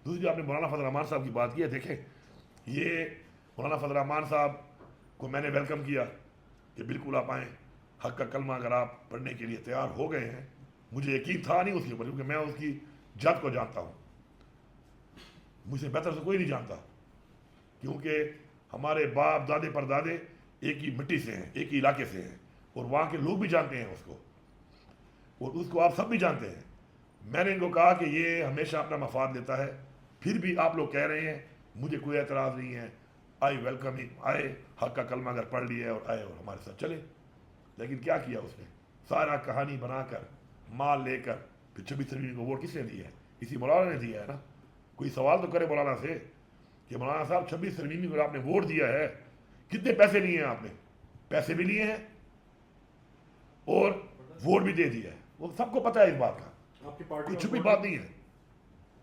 دوسری آپ نے مولانا فضل الرحمان صاحب کی بات کی ہے. دیکھیں یہ مولانا فضل الرحمان صاحب کو میں نے ویلکم کیا کہ بالکل آپ آئیں, حق کا کلمہ اگر آپ پڑھنے کے لیے تیار ہو گئے ہیں. مجھے یقین تھا نہیں اس کے اوپر, کیونکہ میں اس کی جد کو جانتا ہوں, مجھ سے بہتر سے کوئی نہیں جانتا, کیونکہ ہمارے باپ دادے پردادے ایک ہی مٹی سے ہیں, ایک ہی علاقے سے ہیں, اور وہاں کے لوگ بھی جانتے ہیں اس کو, اور اس کو آپ سب بھی جانتے ہیں. میں نے ان کو کہا کہ یہ ہمیشہ اپنا مفاد لیتا ہے, پھر بھی آپ لوگ کہہ رہے ہیں, مجھے کوئی اعتراض نہیں ہے, آئی ویلکم ہی, آئے, حق کا کلمہ اگر پڑھ لیا ہے اور آئے اور ہمارے ساتھ چلے. لیکن کیا کیا اس نے, سارا کہانی بنا کر مال لے کر پھر 26 فروری کو ووٹ کس نے دیا ہے؟ اسی مولانا نے دیا ہے نا. کوئی سوال تو کرے مولانا سے کہ مولانا صاحب 26 فروری کو آپ نے ووٹ دیا ہے, کتنے پیسے لیے ہیں آپ نے؟ پیسے بھی لیے ہیں اور ووٹ بھی دے دیا ہے, وہ سب کو پتہ ہے اس بات کا, آپ کی پارٹی کوئی چھپی بات نہیں ہے.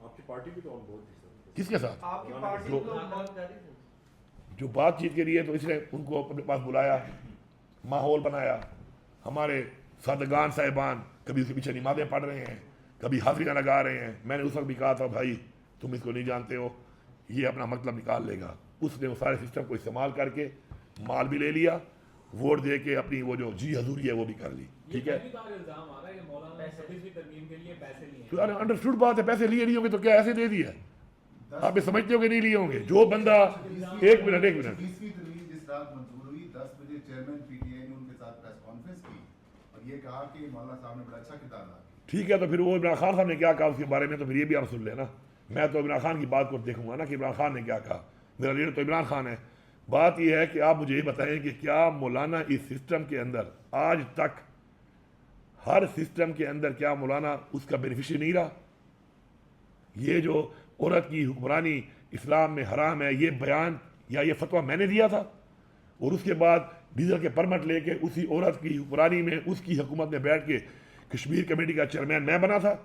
آپ کی پارٹی بھی تو آن بورڈ تھی سر. کس کے ساتھ؟ آپ کی پارٹی جو بات چیت کے لیے تو اس نے ان کو اپنے پاس بلایا, ماحول بنایا. ہمارے صادقان صاحبان کبھی اس کے پیچھے نمازیں پڑھ رہے ہیں, کبھی حاضریاں لگا رہے ہیں. میں نے اس وقت بھی کہا تھا بھائی تم اس کو نہیں جانتے ہو, یہ اپنا مطلب نکال لے گا. اس نے وہ سارے سسٹم کو استعمال کر کے مال بھی لے لیا, ووٹ دے کے اپنی وہ جو جی حضوری ہے وہ بھی کر لی. ٹھیک ہے, تو انڈرسٹوڈ بات ہے, پیسے لیے نہیں ہوں گے تو کیا ایسے دے دیا؟ آپ یہ سمجھتے ہو کہ نہیں لیے ہوں گے؟ جو بندہ ایک منٹ 20ویں تجویز جس رات منظور ہوئی 10 بجے چیئرمین پی ٹی آئی نے ان کے ساتھ پریس کانفرنس کی اور یہ کہا کہ مولانا صاحب نے بڑا اچھا کردار ادا کیا. ٹھیک ہے, تو پھر وہ عمران خان صاحب نے کیا کہا اس کے بارے میں, تو پھر یہ بھی آپ سن لیں نا. میں تو عمران خان کی بات کو دیکھوں گا نا کہ عمران خان نے کیا کہا, میرا لیڈر تو عمران خان ہے. بات یہ ہے کہ آپ مجھے یہ بتائیں کہ کیا مولانا اس سسٹم کے اندر آج تک ہر سسٹم کے اندر کیا مولانا اس کا بینیفیشری نہیں رہا؟ یہ جو عورت کی حکمرانی اسلام میں حرام ہے, یہ بیان یا یہ فتویٰ میں نے دیا تھا, اور اس کے بعد ڈیزل کے پرمٹ لے کے اسی عورت کی حکمرانی میں اس کی حکومت میں بیٹھ کے کشمیر کمیٹی کا چیئرمین میں بنا تھا.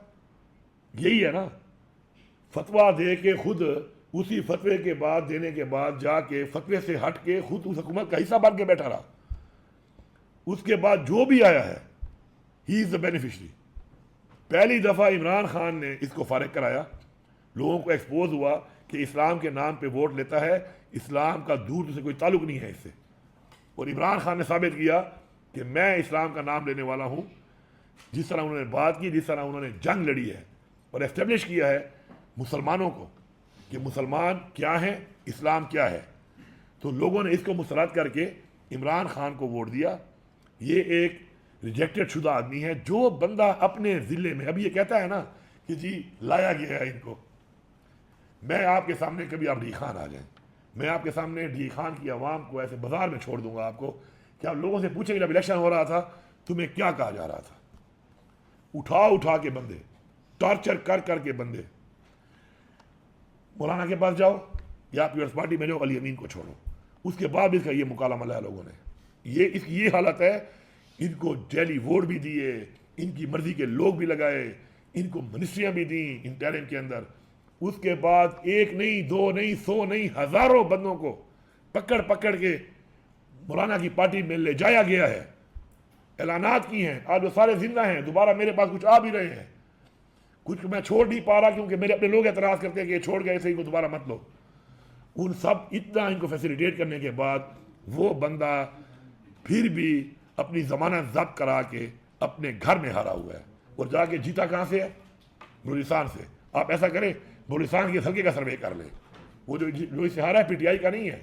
یہی ہے نا, فتویٰ دے کے خود اسی فتوے کے بعد دینے کے بعد جا کے فتوے سے ہٹ کے خود اس حکومت کا حصہ بن کے بیٹھا رہا. اس کے بعد جو بھی آیا ہے ہی از دا بینیفیشری. پہلی دفعہ عمران خان نے اس کو فارغ کرایا, لوگوں کو ایکسپوز ہوا کہ اسلام کے نام پہ ووٹ لیتا ہے, اسلام کا دور سے کوئی تعلق نہیں ہے اس سے. اور عمران خان نے ثابت کیا کہ میں اسلام کا نام لینے والا ہوں. جس طرح انہوں نے بات کی, جس طرح انہوں نے جنگ لڑی ہے اور اسٹیبلش کیا ہے مسلمانوں کو کہ مسلمان کیا ہیں, اسلام کیا ہے, تو لوگوں نے اس کو مسترد کر کے عمران خان کو ووٹ دیا. یہ ایک ریجیکٹڈ شدہ آدمی ہے. جو بندہ اپنے ضلع میں, اب یہ کہتا ہے نا کہ جی لایا گیا ہے ان کو, میں آپ کے سامنے کبھی آپ ڈی خان آ جائیں, میں آپ کے سامنے ڈی خان کی عوام کو ایسے بازار میں چھوڑ دوں گا آپ کو کہ آپ لوگوں سے پوچھیں گے جب الیکشن ہو رہا تھا تمہیں کیا کہا جا رہا تھا. اٹھا کے بندے, ٹارچر کر کے بندے, مولانا کے پاس جاؤ یا پیپلز پارٹی میں جاؤ, علی امین کو چھوڑو. اس کے بعد اس کا یہ مکالمہ لایا لوگوں نے. اس کی یہ حالت ہے, ان کو جیلی ووٹ بھی دیے, ان کی مرضی کے لوگ بھی لگائے, ان کو منسٹریاں بھی دیں انٹرم کے اندر. اس کے بعد ایک نہیں, دو نہیں, 100 نہیں, ہزاروں بندوں کو پکڑ کے مولانا کی پارٹی میں لے جایا گیا ہے. اعلانات کی ہیں, آج وہ سارے زندہ ہیں, دوبارہ میرے پاس کچھ آ بھی رہے ہیں, کچھ میں چھوڑ نہیں پا رہا کیونکہ میرے اپنے لوگ اعتراض کرتے ہیں کہ یہ چھوڑ گئے صحیح کو دوبارہ مت لو. ان سب اتنا ان کو فیسیلیٹیٹ کرنے کے بعد وہ بندہ پھر بھی اپنی ضمانت ضبط کرا کے اپنے گھر میں ہارا ہوا ہے, اور جا کے جیتا کہاں سے ہے؟ بلوچستان سے. آپ ایسا کریں بلوچستان کے حلقے کا سروے کر لیں, وہ جو اس سے ہارا ہے پی ٹی آئی کا نہیں ہے,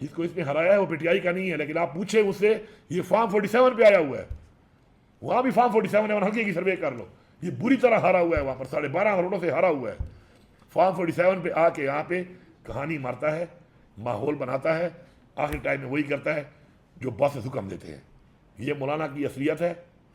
جس کو اس نے ہرایا ہے وہ پی ٹی آئی کا نہیں ہے. لیکن آپ پوچھیں اس سے, یہ فارم 47 پہ آیا ہوا ہے, وہاں بھی فارم 47 ہے, وہاں حلقے کی سروے کر لو. یہ بری طرح ہارا ہوا ہے, وہاں پر 12.5 کروڑوں سے ہارا ہوا ہے. فارم 47 پہ آ کے یہاں پہ کہانی مارتا ہے, ماحول بناتا ہے, آخر ٹائم میں وہی کرتا ہے جو باس حکم دیتے ہیں. یہ مولانا کی اصلیت ہے,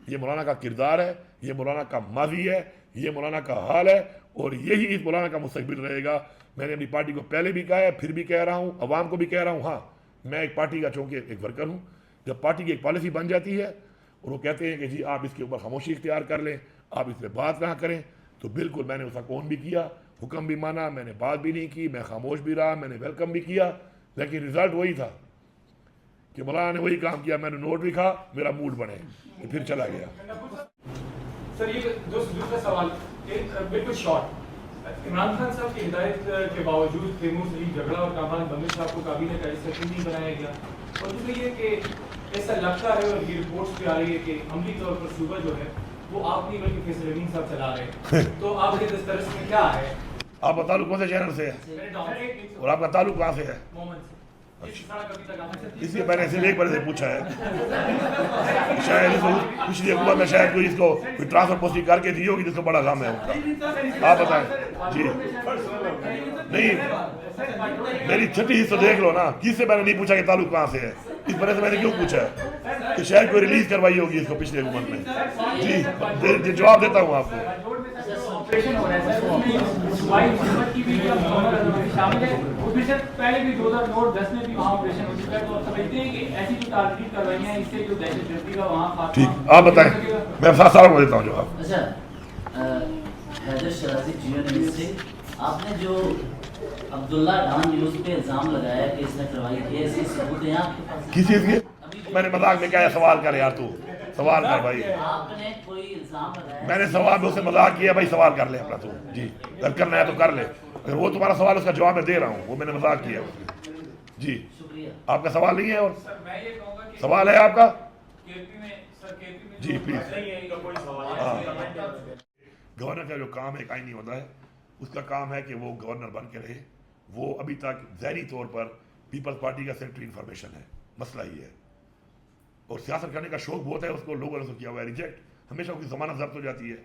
یہ مولانا کا کردار ہے, یہ مولانا کا ماضی ہے, یہ مولانا کا حال ہے, اور یہی اس مولانا کا مستقبل رہے گا. میں نے اپنی پارٹی کو پہلے بھی کہا ہے, پھر بھی کہہ رہا ہوں, عوام کو بھی کہہ رہا ہوں. ہاں, میں ایک پارٹی کا چونکہ ایک ورکر ہوں. جب پارٹی کی ایک پالیسی بن جاتی ہے اور وہ کہتے ہیں کہ جی آپ اس کے اوپر خاموشی اختیار کر لیں, آپ اس پہ بات نہ کریں, تو بالکل میں نے اس کا کون بھی کیا, حکم بھی مانا, میں نے بات بھی نہیں کی, میں خاموش بھی رہا, میں نے ویلکم بھی کیا. لیکن رزلٹ وہی تھا کہ مولانا نے وہی کام کیا, میں نے نوٹ لکھا, میرا موڈ بنے, کہ پھر چلا گیا. سر یہ دوسرا سوال بالکل شارٹ, عمران خان صاحب کی ہدایت کے باوجود تیمور سے جھگڑا اور کامران بمیر صاحب کو کابینہ کا حصہ کیوں نہیں بنایا گیا؟ اور دوسرا یہ کہ ایسا لگتا ہے اور یہ رپورٹس بھی آ رہی ہے کہ عملی طور پر صوبہ جو ہے وہ آپ نہیں بلکہ فیصل امین صاحب چلا رہے ہیں، تو آپ کے دسترس میں کیا ہے؟ آپ کا تعلق کون سے چینل سے ہے اور آپ کا تعلق کہاں سے ہے؟ اس لیے میں نے اسے ایک بار سے پوچھا ہے شاید اس کو پچھلی حکومت میں شاید کوئی اس کو کوئی ٹرانسفر پوسٹنگ کر کے دی ہوگی جس کو بڑا کام ہے ان کا. آپ بتائیں. جی نہیں میری چھٹی حصہ دیکھ لو نا، کس سے میں نے نہیں پوچھا کہ تعلق کہاں سے ہے، اس وجہ سے میں نے کیوں پوچھا ہے کہ شاید کوئی ریلیز کروائی ہوگی اس کو پچھلی حکومت میں. جی جواب دیتا ہوں آپ کو. آپریشن ہو رہا ہے سر، اس میں صوبائی حکومت کی بھی شامل ہے، اور پھر سر پہلے بھی 2009-10 میں بھی وہاں آپریشن ہو چکا ہے، تو آپ سمجھتے ہیں کہ ایسی جو ٹارگیٹ کروائیاں ہیں اس سے جو دہشت گردی کا وہاں ٹھیک آپ بتائیں، میں سارا کو دیتا ہوں جواب. اچھا حیدر شرازی جیو نیوز سے آپ نے جو عبداللہ ڈان نیوز پہ الزام لگایا کہ اس نے کروائی تھی، ایسی ثبوت ہیں آپ کے پاس؟ کس چیز کے؟ میں نے مذاق میں کیا ہے، سوال کر یار، تو سوال کر بھائی. آپ نے کوئی الزام لگایا؟ میں نے سوال میں اسے مذاق کیا بھائی، سوال کر لے اپنا تو. جی اگر کرنا ہے تو کر لے، اگر وہ تمہارا سوال اس کا جواب میں دے رہا ہوں، وہ میں نے مذاق کیا. جی شکریہ. آپ کا سوال نہیں ہے اور سوال ہے آپ کا؟ جی پلیز. گورنر کا جو کام ایک آئینی ہوتا ہے، اس کا کام ہے کہ وہ گورنر بن کے رہے. وہ ابھی تک ذہنی طور پر پیپلز پارٹی کا سیکرٹری انفارمیشن ہے، مسئلہ ہی ہے. اور سیاست کرنے کا شوق بہت ہے اس کو، لوگوں نے اس کو کیا ہوا ہے ریجیکٹ. ہمیشہ اس کی ضمانت ضبط ہو جاتی ہے.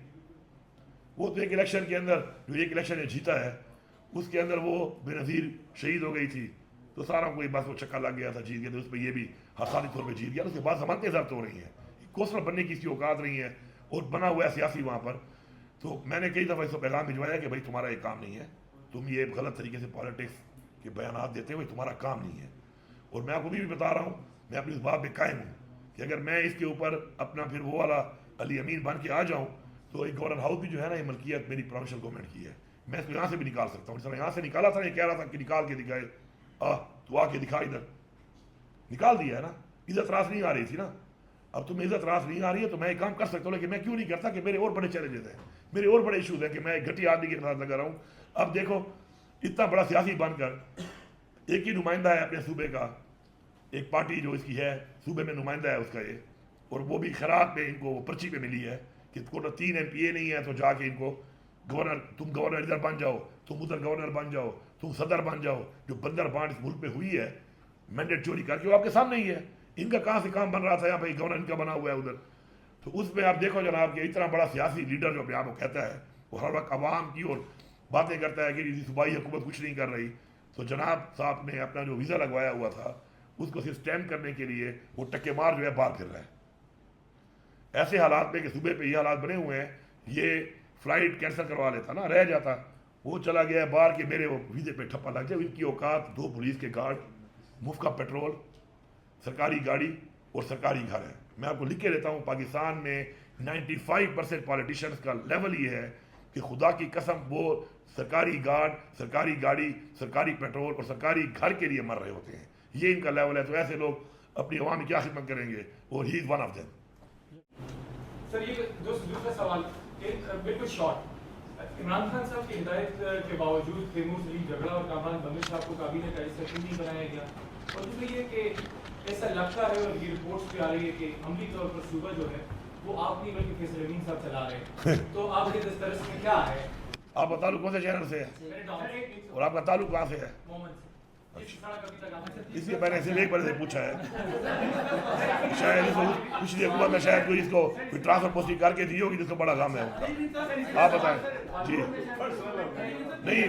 وہ تو ایک الیکشن کے اندر جو ایک الیکشن نے جیتا ہے اس کے اندر وہ بے نظیر شہید ہو گئی تھی، تو سارا کوئی بس وہ چکا لگ گیا تھا، جیت گیا. تو اس پہ یہ بھی حسادی طور پہ جیت گیا. اس کے بعد ضمانتیں ضبط ہو رہی ہیں، کوسٹر بننے کی اس کی اوقات نہیں ہے، اور بنا ہوا ہے سیاسی وہاں پر. تو میں نے کئی دفعہ اس کو پیغام بھجوایا کہ بھائی تمہارا ایک کام نہیں ہے، تم یہ غلط طریقے سے پالیٹکس کے بیانات دیتے ہوئے تمہارا کام نہیں ہے. اور میں آپ کو بھی بتا رہا ہوں، میں اپنی اس بات پہ قائم ہوں کہ اگر میں اس کے اوپر اپنا پھر وہ والا علی امین بن کے آ جاؤں تو ایک گورنر ہاؤس بھی جو ہے نا، یہ ملکیت میری پروونشل گورنمنٹ کی ہے. میں اس کو یہاں سے بھی نکال سکتا ہوں. جس طرح یہاں سے نکالا تھا، یہ کہہ رہا تھا کہ نکال کے دکھائے، تو آ کے دکھا، ادھر نکال دیا ہے نا. عزت راس نہیں آ رہی تھی نا، اب تمہیں عزت راس نہیں آ رہی ہے تو میں ایک کام کر سکتا ہوں، لیکن میں کیوں نہیں کرتا کہ میرے اور بڑے چیلنجز ہیں، میرے اور بڑے ایشوز ہیں کہ میں ایک گھٹی آدمی کے ساتھ لگا رہا ہوں. اب دیکھو اتنا بڑا سیاسی بن کر ایک ہی نمائندہ ہے اپنے صوبے کا، ایک پارٹی جو اس کی ہے صوبے میں نمائندہ ہے اس کا یہ، اور وہ بھی خیرات پہ ان کو پرچی پہ ملی ہے کہ کوٹا 3 MP نہیں ہے تو جا کے ان کو گورنر، تم گورنر ادھر بن جاؤ، تم ادھر گورنر بن جاؤ، تم صدر بن جاؤ. جو بندر بانٹ اس ملک پہ ہوئی ہے مینڈیٹ چوری کر کے، وہ آپ کے سامنے ہی ہے. ان کا کہاں سے کام بن رہا تھا؟ یہاں پہ گورنر ان کا بنا ہوا ہے ادھر. تو اس میں آپ دیکھو جناب کہ اتنا بڑا سیاسی لیڈر جو اپنے آپ کو کہتا ہے، وہ ہر وقت عوام کی اور باتیں کرتا ہے کہ صوبائی حکومت کچھ نہیں کر رہی. تو جناب صاحب نے اپنا جو ویزا لگوایا ہوا تھا اس کو صرف اسٹیمپ کرنے کے لیے وہ ٹکے مار جو ہے باہر پھر رہا ہے. ایسے حالات میں کہ صوبے پہ یہ حالات بنے ہوئے ہیں، یہ فلائٹ کینسل کروا لیتا نا، رہ جاتا. وہ چلا گیا ہے باہر کہ میرے وہ ویزے پہ ٹھپا لگ جائے. ان کی اوقات 2 پولیس کے گارڈ، مفت کا پیٹرول، سرکاری گاڑی اور سرکاری گھر ہے. میں آپ کو لکھ کے دیتا ہوں، پاکستان میں 95% پالیٹیشنز کا لیول یہ ہے کہ خدا کی قسم وہ سرکاری گارڈ، سرکاری گاڑی، سرکاری پیٹرول اور سرکاری گھر کے لیے مر رہے ہوتے ہیں. یہ ان کا لیول ہے. تو ایسے لوگ اپنی عوام کی کیا خدمت کریں گے؟ اور ہی از ون آف دیم. سر یہ دوسرا سوال بالکل شارٹ. عمران خان صاحب کی ہدایت کے باوجود تیمور سے جھگڑا اور کامران بمیر صاحب کو کابینہ کا حصہ کیوں نہیں بنایا گیا؟ اور دوسرا یہ کہ ایسا لگتا ہے اور یہ رپورٹس بھی آ رہی ہے کہ عملی طور پر صوبہ جو ہے وہ آپ نہیں بلکہ فیصل امین صاحب چلا رہے ہیں، تو آپ کے دسترس میں کیا ہے؟ آپ کا تعلق کون سے چینل سے ہے اور آپ کا تعلق کہاں سے ہے؟ اس لیے میں نے اسے ایک بار سے پوچھا ہے شاید اس کو پچھلی حکومت میں شاید کوئی اس کو کوئی ٹرانسفر پوسٹنگ کر کے دی ہوگی جس کو بڑا کام ہے ان کا. آپ بتائیں. جی نہیں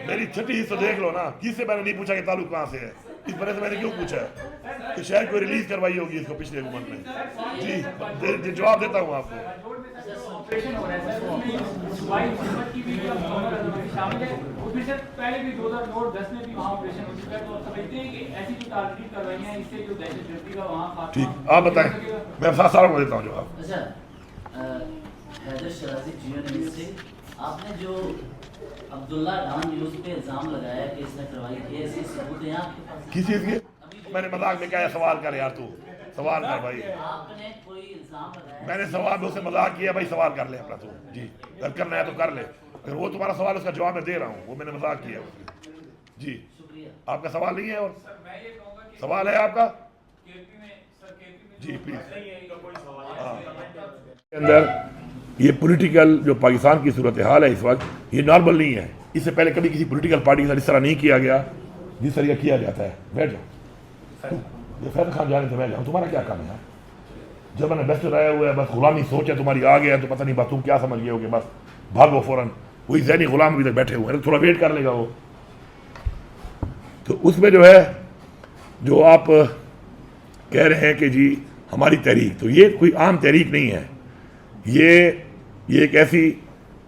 میری چھٹی حصہ دیکھ لو نا، کس سے میں نے نہیں پوچھا کہ تعلق کہاں سے ہے، اس وجہ سے میں نے کیوں پوچھا ہے کہ شاید کوئی ریلیز کروائی ہوگی اس کو پچھلی حکومت میں. جی جواب دیتا ہوں آپ کو. آپریشن ہو رہا ہے سر، اس میں صوبائی حکومت کی بھی شامل ہے، اور پھر سر پہلے بھی 2009-10 میں بھی وہاں آپریشن ہو چکا ہے. تو آپ سمجھتے ہیں کہ ایسی جو ٹارگیٹ کروائیاں ہیں اس سے جو دہشت گردی کا وہاں ٹھیک آپ بتائیں، میں سارا کو دیتا ہوں جواب. اچھا حیدر شرازی جیو نیوز سے آپ نے جو عبداللہ ڈان نیوز پہ الزام لگایا کہ اس نے کروائی تھی، ایسی ثبوت ہیں آپ کے پاس؟ کس چیز کے؟ میں نے مذاق میں کیا ہے، سوال کر یار، تو سوال کر بھائی. آپ نے کوئی الزام لگایا؟ میں نے سوال میں اسے مذاق کیا بھائی، سوال کر لے اپنا تو. جی اگر کرنا ہے تو کر لے، اگر وہ تمہارا سوال اس کا جواب میں دے رہا ہوں, وہ میں نے مذاق کیا اس میں. جی شکریہ. آپ کا سوال نہیں ہے اور سر میں یہ کہوں گا کہ سوال ہے آپ کا؟ KP میں سر KP میں جی پلیز. نہیں ہے, ان کا کوئی سوال کے اندر یہ پولیٹیکل جو پاکستان کی صورتحال ہے اس وقت, یہ نارمل نہیں ہے. اس سے پہلے کبھی کسی پولیٹیکل پارٹی کے ساتھ اس طرح نہیں کیا گیا جس طرح کیا جاتا ہے. بیٹھ جاؤ. یہ فیض خان جانے سے میں جاؤں, تمہارا کیا کام ہے؟ جب میں نے بیسٹ رہا ہوا ہے, بس غلامی سوچ ہے تمہاری آ گیا ہے تو پتہ نہیں بات تم کیا سمجھ گئے ہو کہ بس بھاگو فوراً. وہی ذہنی غلام ابھی تک بیٹھے ہوئے ہیں, تھوڑا ویٹ کر لے گا وہ. تو اس میں جو ہے جو آپ کہہ رہے ہیں کہ جی ہماری تحریک, تو یہ کوئی عام تحریک نہیں ہے. یہ ایک ایسی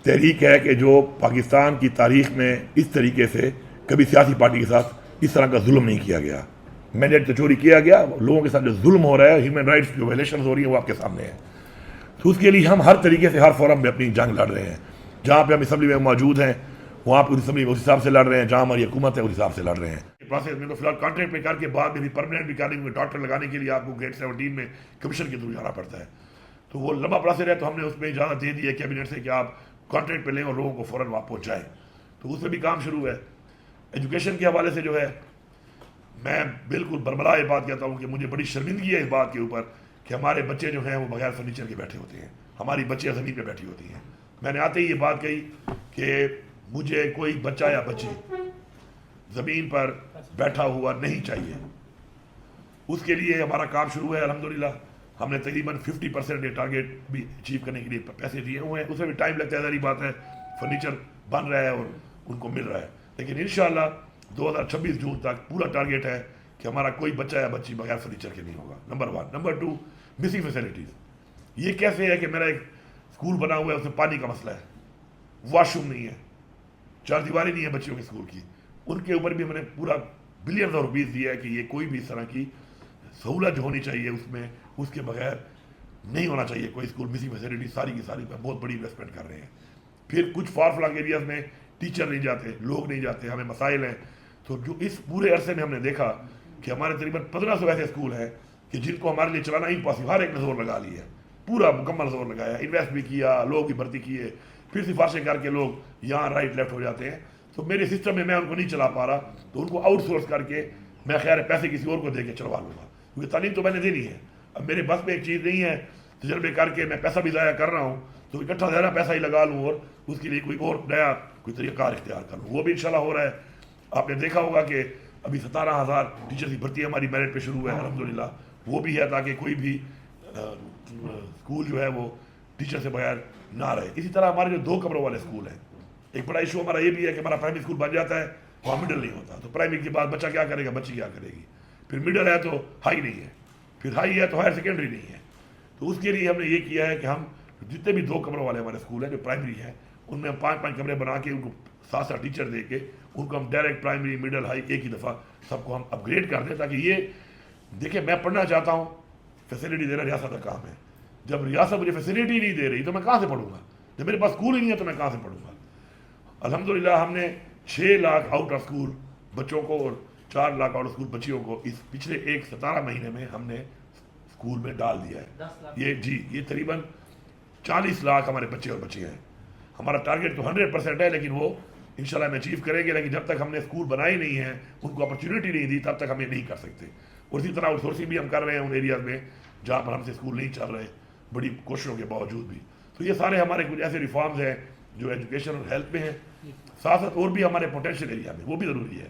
تحریک ہے کہ جو پاکستان کی تاریخ میں اس طریقے سے کبھی سیاسی پارٹی کے ساتھ اس طرح کا ظلم نہیں کیا گیا. مینڈیٹ تو چوری کیا گیا, لوگوں کے ساتھ جو ظلم ہو رہا ہے, ہیومن رائٹس جو وائلیشنز ہو رہی ہیں وہ آپ کے سامنے ہیں. تو اس کے لیے ہم ہر طریقے سے ہر فورم میں اپنی جنگ لڑ رہے ہیں. جہاں پہ ہم اسمبلی میں موجود ہیں وہاں پہ اسمبلی میں اس حساب سے لڑ رہے ہیں, جہاں ہماری حکومت ہے اس حساب سے لڑ رہے ہیں. پروسیس میں تو فی الحال کانٹریکٹ پہ کر کے بعد میں بھی پرماننٹ بھی کرنے میں ڈاکٹر لگانے کے لیے آپ کو گریڈ 17 میں کمیشن کے تھرو جانا پڑتا ہے. تو وہ لمبا پروسیس ہے, تو ہم نے اس میں اجازت دے دی ہے کیبنٹ سے کہ آپ کانٹریکٹ پہ لیں اور لوگوں کو فوراً وہاں پہنچائیں. تو اس میں بھی کام شروع ہے. ایجوکیشن کے حوالے سے جو ہے میں بالکل برملا یہ بات کہتا ہوں کہ مجھے بڑی شرمندگی ہے اس بات کے اوپر کہ ہمارے بچے جو ہیں وہ بغیر فرنیچر کے بیٹھے ہوتے ہیں, ہماری بچیاں زمین پہ بیٹھی ہوتی ہیں. میں نے آتے ہی یہ بات کہی کہ مجھے کوئی بچہ یا بچی زمین پر بیٹھا ہوا نہیں چاہیے. اس کے لیے ہمارا کام شروع ہے الحمدللہ. ہم نے تقریباً 50% یہ ٹارگیٹ بھی اچیو کرنے کے لیے پیسے دیے ہوئے ہیں. اس میں بھی ٹائم لگتا ہے, ظاہری بات ہے, فرنیچر بن رہا ہے اور ان کو مل رہا ہے. لیکن انشاءاللہ 2026 جون تک پورا ٹارگیٹ ہے کہ ہمارا کوئی بچہ یا بچی بغیر فرنیچر کے نہیں ہوگا. نمبر 1. Number 2, missing facilities. یہ کیسے ہے کہ میرا ایک اسکول بنا ہوا ہے, اس میں پانی کا مسئلہ ہے, واش روم نہیں ہے, چار دیواری نہیں ہے بچوں کے اسکول کی. ان کے اوپر بھی ہم نے پورا بلینز آف روپیز دیا ہے کہ یہ کوئی بھی اس طرح کی سہولت جو ہونی چاہیے اس میں, اس کے بغیر نہیں ہونا چاہیے کوئی اسکول. مسنگ فیسلٹی ساری کی ساری بہت بڑی انویسٹمنٹ کر رہے ہیں. پھر کچھ فار فلنگ ایریاز میں ٹیچر نہیں جاتے, لوگ نہیں جاتے, ہمیں مسائل ہیں. تو جو اس پورے عرصے میں ہم نے دیکھا کہ ہمارے تقریباً 1500 ایسے اسکول ہیں کہ جن کو ہمارے لیے چلانا امپاسبل. ہر ایک نے زور لگا لیا ہے, پورا مکمل زور لگایا, انویسٹ بھی کیا, لوگ بھی بھرتی کیے, پھر سفارشیں کر کے لوگ یہاں رائٹ لیفٹ ہو جاتے ہیں. تو میرے سسٹم میں ان کو نہیں چلا پا رہا, تو ان کو آؤٹ سورس کر کے میں خیر پیسے کسی اور کو دے کے چلوا لوں گا, کیونکہ تعلیم تو میں نے دینی ہے. اب میرے بس میں ایک چیز نہیں ہے تجربے کر کے میں پیسہ بھی ضائع کر رہا ہوں تو اکٹھا زیادہ پیسہ ہی لگا لوں اور اس کے لیے کوئی اور نیا کوئی طریقہ کار اختیار کر لوں. وہ بھی انشاءاللہ ہو رہا ہے. آپ نے دیکھا ہوگا کہ ابھی 17,000 ٹیچر کی بھرتی ہماری میرٹ پہ شروع ہے الحمدللہ. وہ بھی ہے تاکہ کوئی بھی اسکول جو ہے وہ ٹیچر سے بغیر نہ رہے. اسی طرح ہمارے جو 2 کمروں والے اسکول ہیں, ایک بڑا ایشو ہمارا یہ بھی ہے کہ ہمارا پرائمری اسکول بن جاتا ہے وہاں مڈل نہیں ہوتا. تو پرائمری کے بعد بچہ کیا کرے گا, بچی کیا کرے گی. پھر مڈل ہے تو ہائی نہیں ہے, پھر ہائی ہے تو ہائر سیکنڈری نہیں ہے. تو اس کے لیے ہم نے یہ کیا ہے کہ ہم جتنے بھی 2 کمروں والے ہمارے اسکول ہیں جو پرائمری ہیں ان میں ہم 5-5 کمرے بنا کے ان کو 7 ٹیچر دے کے ان کو ہم ڈائریکٹ پرائمری مڈل ہائی ایک ہی دفعہ سب کو ہم اپ گریڈ کر دیں. تاکہ یہ دیکھیں میں پڑھنا چاہتا ہوں, فیسلٹی دینا ریاست کا کام ہے. جب ریاست مجھے فیسلٹی نہیں دے رہی تو میں کہاں سے پڑھوں گا؟ جب میرے پاس اسکول ہی نہیں ہے تو میں کہاں سے پڑھوں گا؟ الحمدللہ ہم نے 6 لاکھ آؤٹ آف اسکول بچوں کو اور 4 لاکھ آؤٹ آف اسکول بچیوں کو اس پچھلے 17 مہینے میں ہم نے اسکول میں ڈال دیا ہے. یہ تقریباً 40 لاکھ ہمارے بچے اور بچیاں ہیں. ہمارا ٹارگیٹ تو 100% ہے, لیکن وہ انشاءاللہ ہم اچیو کریں گے. لیکن جب تک ہم نے اسکول بنائے نہیں ہیں, ان کو اپرچونیٹی نہیں دی, تب تک ہم یہ نہیں کر سکتے. اور اسی طرح آؤٹ سورسنگ بھی ہم کر رہے ہیں ان ایریاز میں جہاں پر ہم سے اسکول نہیں چل رہے, بڑی کوششوں کے باوجود بھی. تو یہ سارے ہمارے کچھ ایسے ریفارمز ہیں جو ایجوکیشن اور ہیلتھ میں ہیں. ساتھ ساتھ اور بھی ہمارے پوٹینشیل ایریا میں وہ بھی ضروری ہے.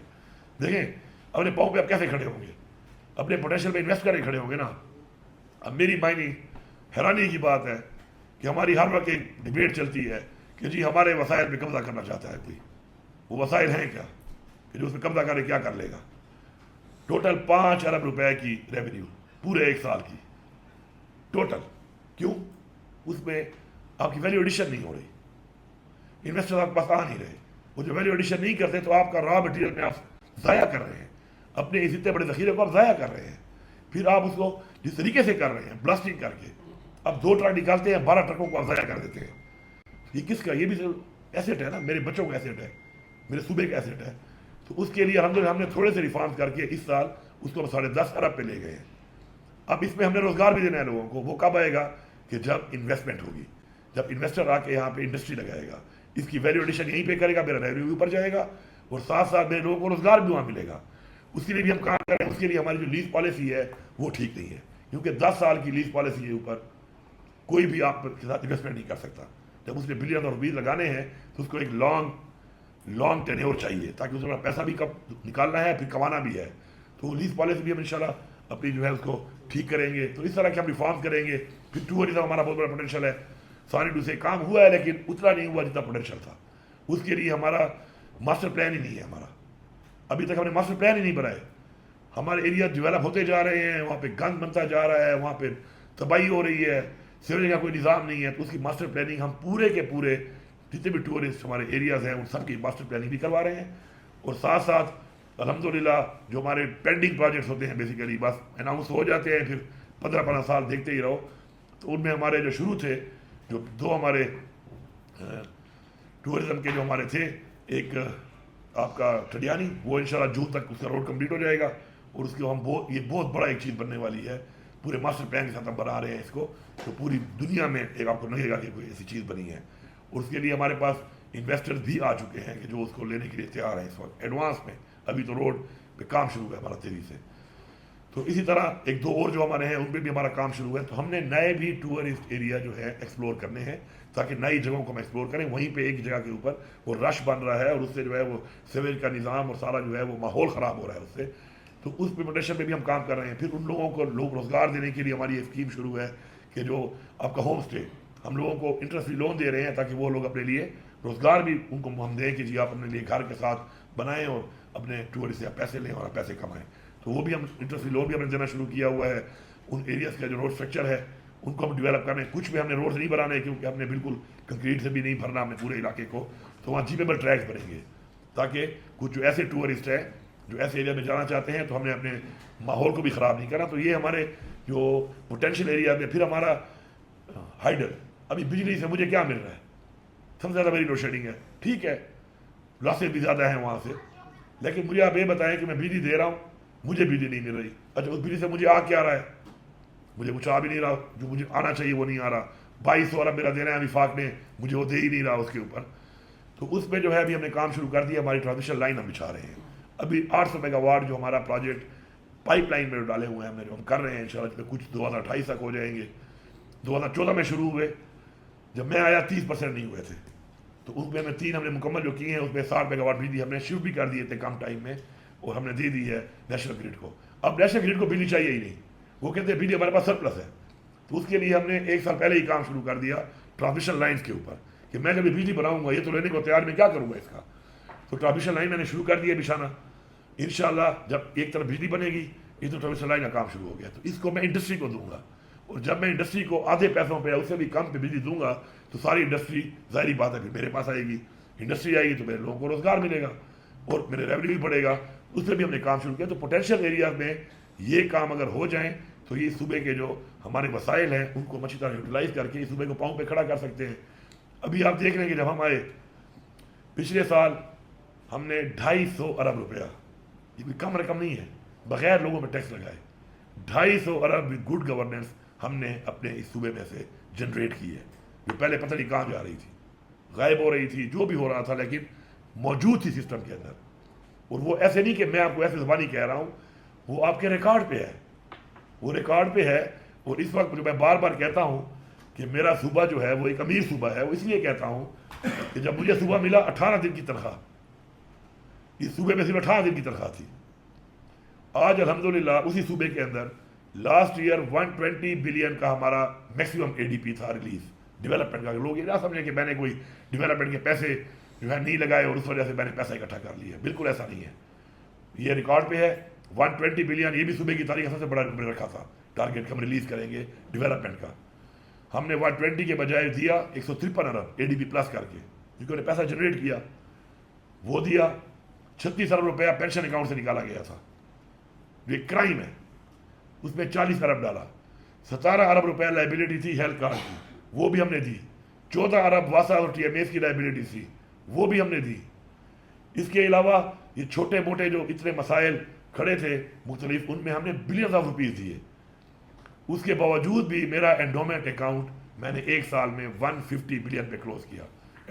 دیکھیں اپنے پاؤں پہ آپ کیسے کھڑے ہوں گے, اپنے پوٹینشیل میں انویسٹ کر کے کھڑے ہوں گے نا. اب میری معنی حیرانی کی بات ہے کہ ہماری ہر وقت ایک ڈبیٹ چلتی ہے کہ جی ہمارے وسائل پہ قبضہ کرنا چاہتا ہے کوئی. وہ وسائل ہیں کیا کہ جو اس پہ قبضہ کرے کیا کر لے گا؟ ٹوٹل 5 ارب روپے کی ریونیو پورے 1 سال کی ٹوٹل. کیوں؟ اس میں آپ کی ویلیو ایڈیشن نہیں ہو رہی, انویسٹر آپ کے پاس آ نہیں رہے. وہ جو ویلیو ایڈیشن نہیں کرتے تو آپ کا را مٹیریل میں آپ ضائع کر رہے ہیں, اپنے اس اتنے بڑے ذخیرے کو آپ ضائع کر رہے ہیں. پھر آپ اس کو جس طریقے سے کر رہے ہیں بلاسٹنگ کر کے, اب 2 ٹرک نکالتے ہیں 12 ٹرکوں کو آپ ضائع کر دیتے ہیں. یہ کس کا؟ یہ بھی ایسیٹ ہے نا, میرے بچوں کا ایسیٹ ہے, میرے صوبے کا ایسیٹ ہے. تو اس کے لیے الحمدللہ ہم نے تھوڑے سے ریفارمز کر کے اس سال اس کو 10.5 ارب پہ لے گئے ہیں. اب اس میں ہم نے روزگار بھی دینا ہے لوگوں کو. وہ کب آئے گا؟ کہ جب انویسٹمنٹ ہوگی, جب انویسٹر آ کے یہاں پہ انڈسٹری لگائے گا. اس کی ویلیو ایڈیشن یہیں پہ کرے گا, میرا ریونیو بھی اوپر جائے گا, اور ساتھ ساتھ میرے لوگوں کو روزگار بھی وہاں ملے گا. اس کے لیے بھی ہم کام کر رہے ہیں. اس کے لیے ہماری جو لیز پالیسی ہے وہ ٹھیک نہیں ہے, کیونکہ 10 سال کی لیز پالیسی کے اوپر کوئی بھی آپ کے ساتھ انویسٹمنٹ نہیں کر سکتا. جب اس نے بلین آف روپیز لگانے ہیں تو اس کو ایک لانگ ٹینیور چاہیے, تاکہ اس میں پیسہ بھی کب نکالنا ہے, پھر کمانا بھی ہے. تو لیز پالیسی بھی ہم انشاءاللہ اپنی جو ہے اس کو ٹھیک کریں گے. تو اس طرح کے ہم ریفارم کریں گے. پھر ٹورزم ہمارا بہت بڑا پوٹینشیل ہے. سانی ٹو سے کام ہوا ہے لیکن اتنا نہیں ہوا جتنا پوٹینشیل تھا. اس کے لیے ہمارا ماسٹر پلان ہی نہیں ہے. ہمارا ابھی تک ہم نے ماسٹر پلان ہی نہیں بنائے. ہمارے ایریا ڈیولپ ہوتے جا رہے ہیں, وہاں پہ گند بنتا جا رہا ہے, وہاں پہ تباہی ہو رہی ہے, سیوریج کا کوئی نظام نہیں ہے. تو اس کی ماسٹر پلاننگ ہم پورے کے پورے جتنے بھی ٹورسٹ ہمارے ایریاز ہیں ان سب کی ماسٹر پلاننگ بھی کروا رہے ہیں. اور ساتھ ساتھ الحمدللہ جو ہمارے پینڈنگ پروجیکٹس ہوتے ہیں بیسیکلی بس اناؤنس ہو جاتے ہیں, پھر 15 سال دیکھتے ہی رہو. تو ان میں ہمارے جو شروع تھے, جو 2 ہمارے ٹورزم کے جو ہمارے تھے, ایک آپ کا ٹھڈیانی, وہ انشاءاللہ جون تک اس کا روڈ کمپلیٹ ہو جائے گا. اور اس کو ہم یہ بہت بڑا ایک چیز بننے والی ہے. پورے ماسٹر پلان کے ساتھ ہم بنا رہے ہیں اس کو, تو پوری دنیا میں ایک آپ کو لگے گا کہ کوئی ایسی چیز بنی ہے. اور اس کے لیے ہمارے پاس انویسٹرز بھی آ چکے ہیں کہ جو اس کو لینے کے لیے تیار ہیں اس وقت ایڈوانس میں. ابھی تو روڈ پہ کام شروع ہے ہمارا تیزی سے. تو اسی طرح 1-2 اور جو ہمارے ہیں ان پہ بھی ہمارا کام شروع ہے. تو ہم نے نئے بھی ٹورسٹ ایریا جو ہے ایکسپلور کرنے ہیں, تاکہ نئی جگہوں کو ہم ایکسپلور کریں. وہیں پہ ایک جگہ کے اوپر وہ رش بن رہا ہے, اور اس سے جو ہے وہ سیویج کا نظام اور سارا جو ہے وہ ماحول خراب ہو رہا ہے اس سے. تو اس پریپریشن پہ بھی ہم کام کر رہے ہیں. پھر ان لوگوں کو روزگار دینے کے لیے ہماری ایک اسکیم شروع ہے کہ جو آپ کا ہوم اسٹے, ہم لوگوں کو انٹرسٹ فری لون دے رہے ہیں تاکہ وہ لوگ اپنے لیے روزگار بھی ان کو ہم دیں کہ جی آپ اپنے لیے گھر کے ساتھ بنائیں اور اپنے ٹورسٹ سے آپ پیسے لیں اور آپ پیسے کمائیں. تو وہ بھی ہم انٹرسٹ فری لون بھی ہم نے دینا شروع کیا ہوا ہے. ان ایریاز کا جو روڈ اسٹرکچر ہے ان کو ہم ڈیولپ کرنے, کچھ بھی ہم نے روڈز نہیں بنانے کیونکہ ہم نے بالکل کنکریٹ سے بھی نہیں بھرنا ہم نے پورے علاقے کو. تو وہاں جیپیبل ٹریکس بنیں گے تاکہ کچھ جو ایسے ٹورسٹ ہیں جو ایسے ایریا میں جانا چاہتے ہیں, تو ہم نے اپنے ماحول کو بھی خراب نہیں کرنا. تو یہ ہمارے جو پوٹینشیل ایریا میں. پھر ہمارا ہائیڈل, ابھی بجلی سے مجھے کیا مل رہا ہے, سب سے زیادہ میری لوڈ شیڈنگ ہے. ٹھیک ہے لاسز بھی زیادہ ہیں وہاں سے, لیکن مجھے آپ یہ بتائیں کہ میں بجلی دے رہا ہوں, مجھے بجلی نہیں مل رہی. اچھا اس بجلی سے مجھے آ کیا رہا ہے, مجھے کچھ آ بھی نہیں رہا, جو مجھے آنا چاہیے وہ نہیں آ رہا. 2200 ارب میرا دینا ہے وفاق نے, مجھے وہ دے ہی نہیں رہا اس کے اوپر. تو اس میں جو ہے ابھی ہم نے کام شروع کر دیا. ہماری ٹرانسمیشن لائن ہم بچھا رہے ہیں. ابھی 800 میگا واٹ جو ہمارا پروجیکٹ پائپ لائن میں ڈالے ہوئے ہیں جو ہم کر رہے ہیں انشاءاللہ کچھ 2028 تک ہو جائیں گے. 2014 میں شروع ہوئے, جب میں آیا 30% نہیں ہوئے تھے. تو اس میں 3 ہم نے مکمل جو کیے ہیں, اس میں 60 میگا واٹ بجلی ہم نے شروع بھی کر دیے تھے کم ٹائم میں, اور ہم نے دے دی ہے نیشنل گریڈ کو. اب نیشنل گریڈ کو بجلی چاہیے ہی نہیں, وہ کہتے ہیں بجلی ہمارے پاس سرپلس ہے. تو اس کے لیے ہم نے 1 سال پہلے ہی کام شروع کر دیا ٹرانسمیشن لائنز کے اوپر کہ میں جب بجلی بناؤں گا, یہ تو لینے کو تیار, میں کیا کروں گا اس کا. تو ٹرانسمیشن لائن میں نے شروع کر دیا بچھانا. انشاءاللہ جب ایک طرف بجلی بنے گی, یہ تو ٹرانسمیشن لائن کا کام شروع ہو گیا. تو اس کو میں انڈسٹری کو دوں گا, اور جب میں انڈسٹری کو آدھے پیسوں پہ اس سے بھی کم پہ بجلی دوں گا تو ساری انڈسٹری ظاہری بات ہے پھر میرے پاس آئے گی. انڈسٹری آئے گی تو میرے لوگوں کو روزگار ملے گا اور میرے ریونیو بھی بڑھے گا. اس پہ بھی ہم نے کام شروع کیا. تو پوٹینشیل ایریاز میں یہ کام اگر ہو جائیں تو یہ صوبے کے جو ہمارے وسائل ہیں ان کو اچھی طرح یوٹیلائز کر کے اس صوبے کو پاؤں پہ کھڑا کر سکتے ہیں. ابھی آپ دیکھ لیں کہ جب ہم آئے پچھلے سال ہم نے 250 ارب روپیہ, یہ کوئی کم رقم نہیں ہے, بغیر لوگوں میں ٹیکس لگائے 250 ارب گڈ گورننس ہم نے اپنے اس صوبے میں سے جنریٹ کی ہے, جو پہلے پتہ نہیں کہاں جا رہی تھی, غائب ہو رہی تھی, جو بھی ہو رہا تھا, لیکن موجود تھی سسٹم کے اندر. اور وہ ایسے نہیں کہ میں آپ کو ایسے زبانی کہہ رہا ہوں, وہ آپ کے ریکارڈ پہ ہے, وہ ریکارڈ پہ ہے. اور اس وقت جو میں بار بار کہتا ہوں کہ میرا صوبہ جو ہے وہ ایک امیر صوبہ ہے, وہ اس لیے کہتا ہوں کہ جب مجھے صوبہ ملا 18 دن کی تنخواہ, اس صوبے میں صرف 18 دن کی تنخواہ تھی. آج الحمدللہ اسی صوبے کے اندر لاسٹ ایئر 120 بلین کا ہمارا میکسیمم ADP تھا ریلیز ڈیولپمنٹ کا. لوگ یہ نہ سمجھیں کہ میں نے کوئی ڈیولپمنٹ کے پیسے جو ہے نہیں لگائے اور اس وجہ سے میں نے پیسہ اکٹھا کر لیا. بالکل ایسا نہیں ہے, یہ ریکارڈ پہ ہے 120 بلین. یہ بھی صوبے کی تاریخ سب سے بڑا رکھا تھا ٹارگیٹ ہم ریلیز کریں گے ڈیولپمنٹ کا. ہم نے 120 کے بجائے دیا 153 ارب ADP پلس کر کے, کیونکہ انہوں نے پیسہ جنریٹ کیا, وہ دیا. 36 ارب روپیہ پینشن اکاؤنٹ سے نکالا گیا تھا, یہ کرائم ہے, اس میں 40 ارب ڈالا. 17 ارب روپیہ لائبلٹی تھی ہیلتھ کارڈ کی, وہ بھی ہم نے دی. 14 ارب واسا اور TMS کی لائبلٹی تھی, وہ بھی ہم نے دی. اس کے علاوہ یہ چھوٹے موٹے جو اتنے مسائل کھڑے تھے مختلف, ان میں ہم نے بلینز آف روپیز دیے. اس کے باوجود بھی میرا انڈومنٹ اکاؤنٹ میں نے ایک سال میں 150 بلین پہ کلوز کیا.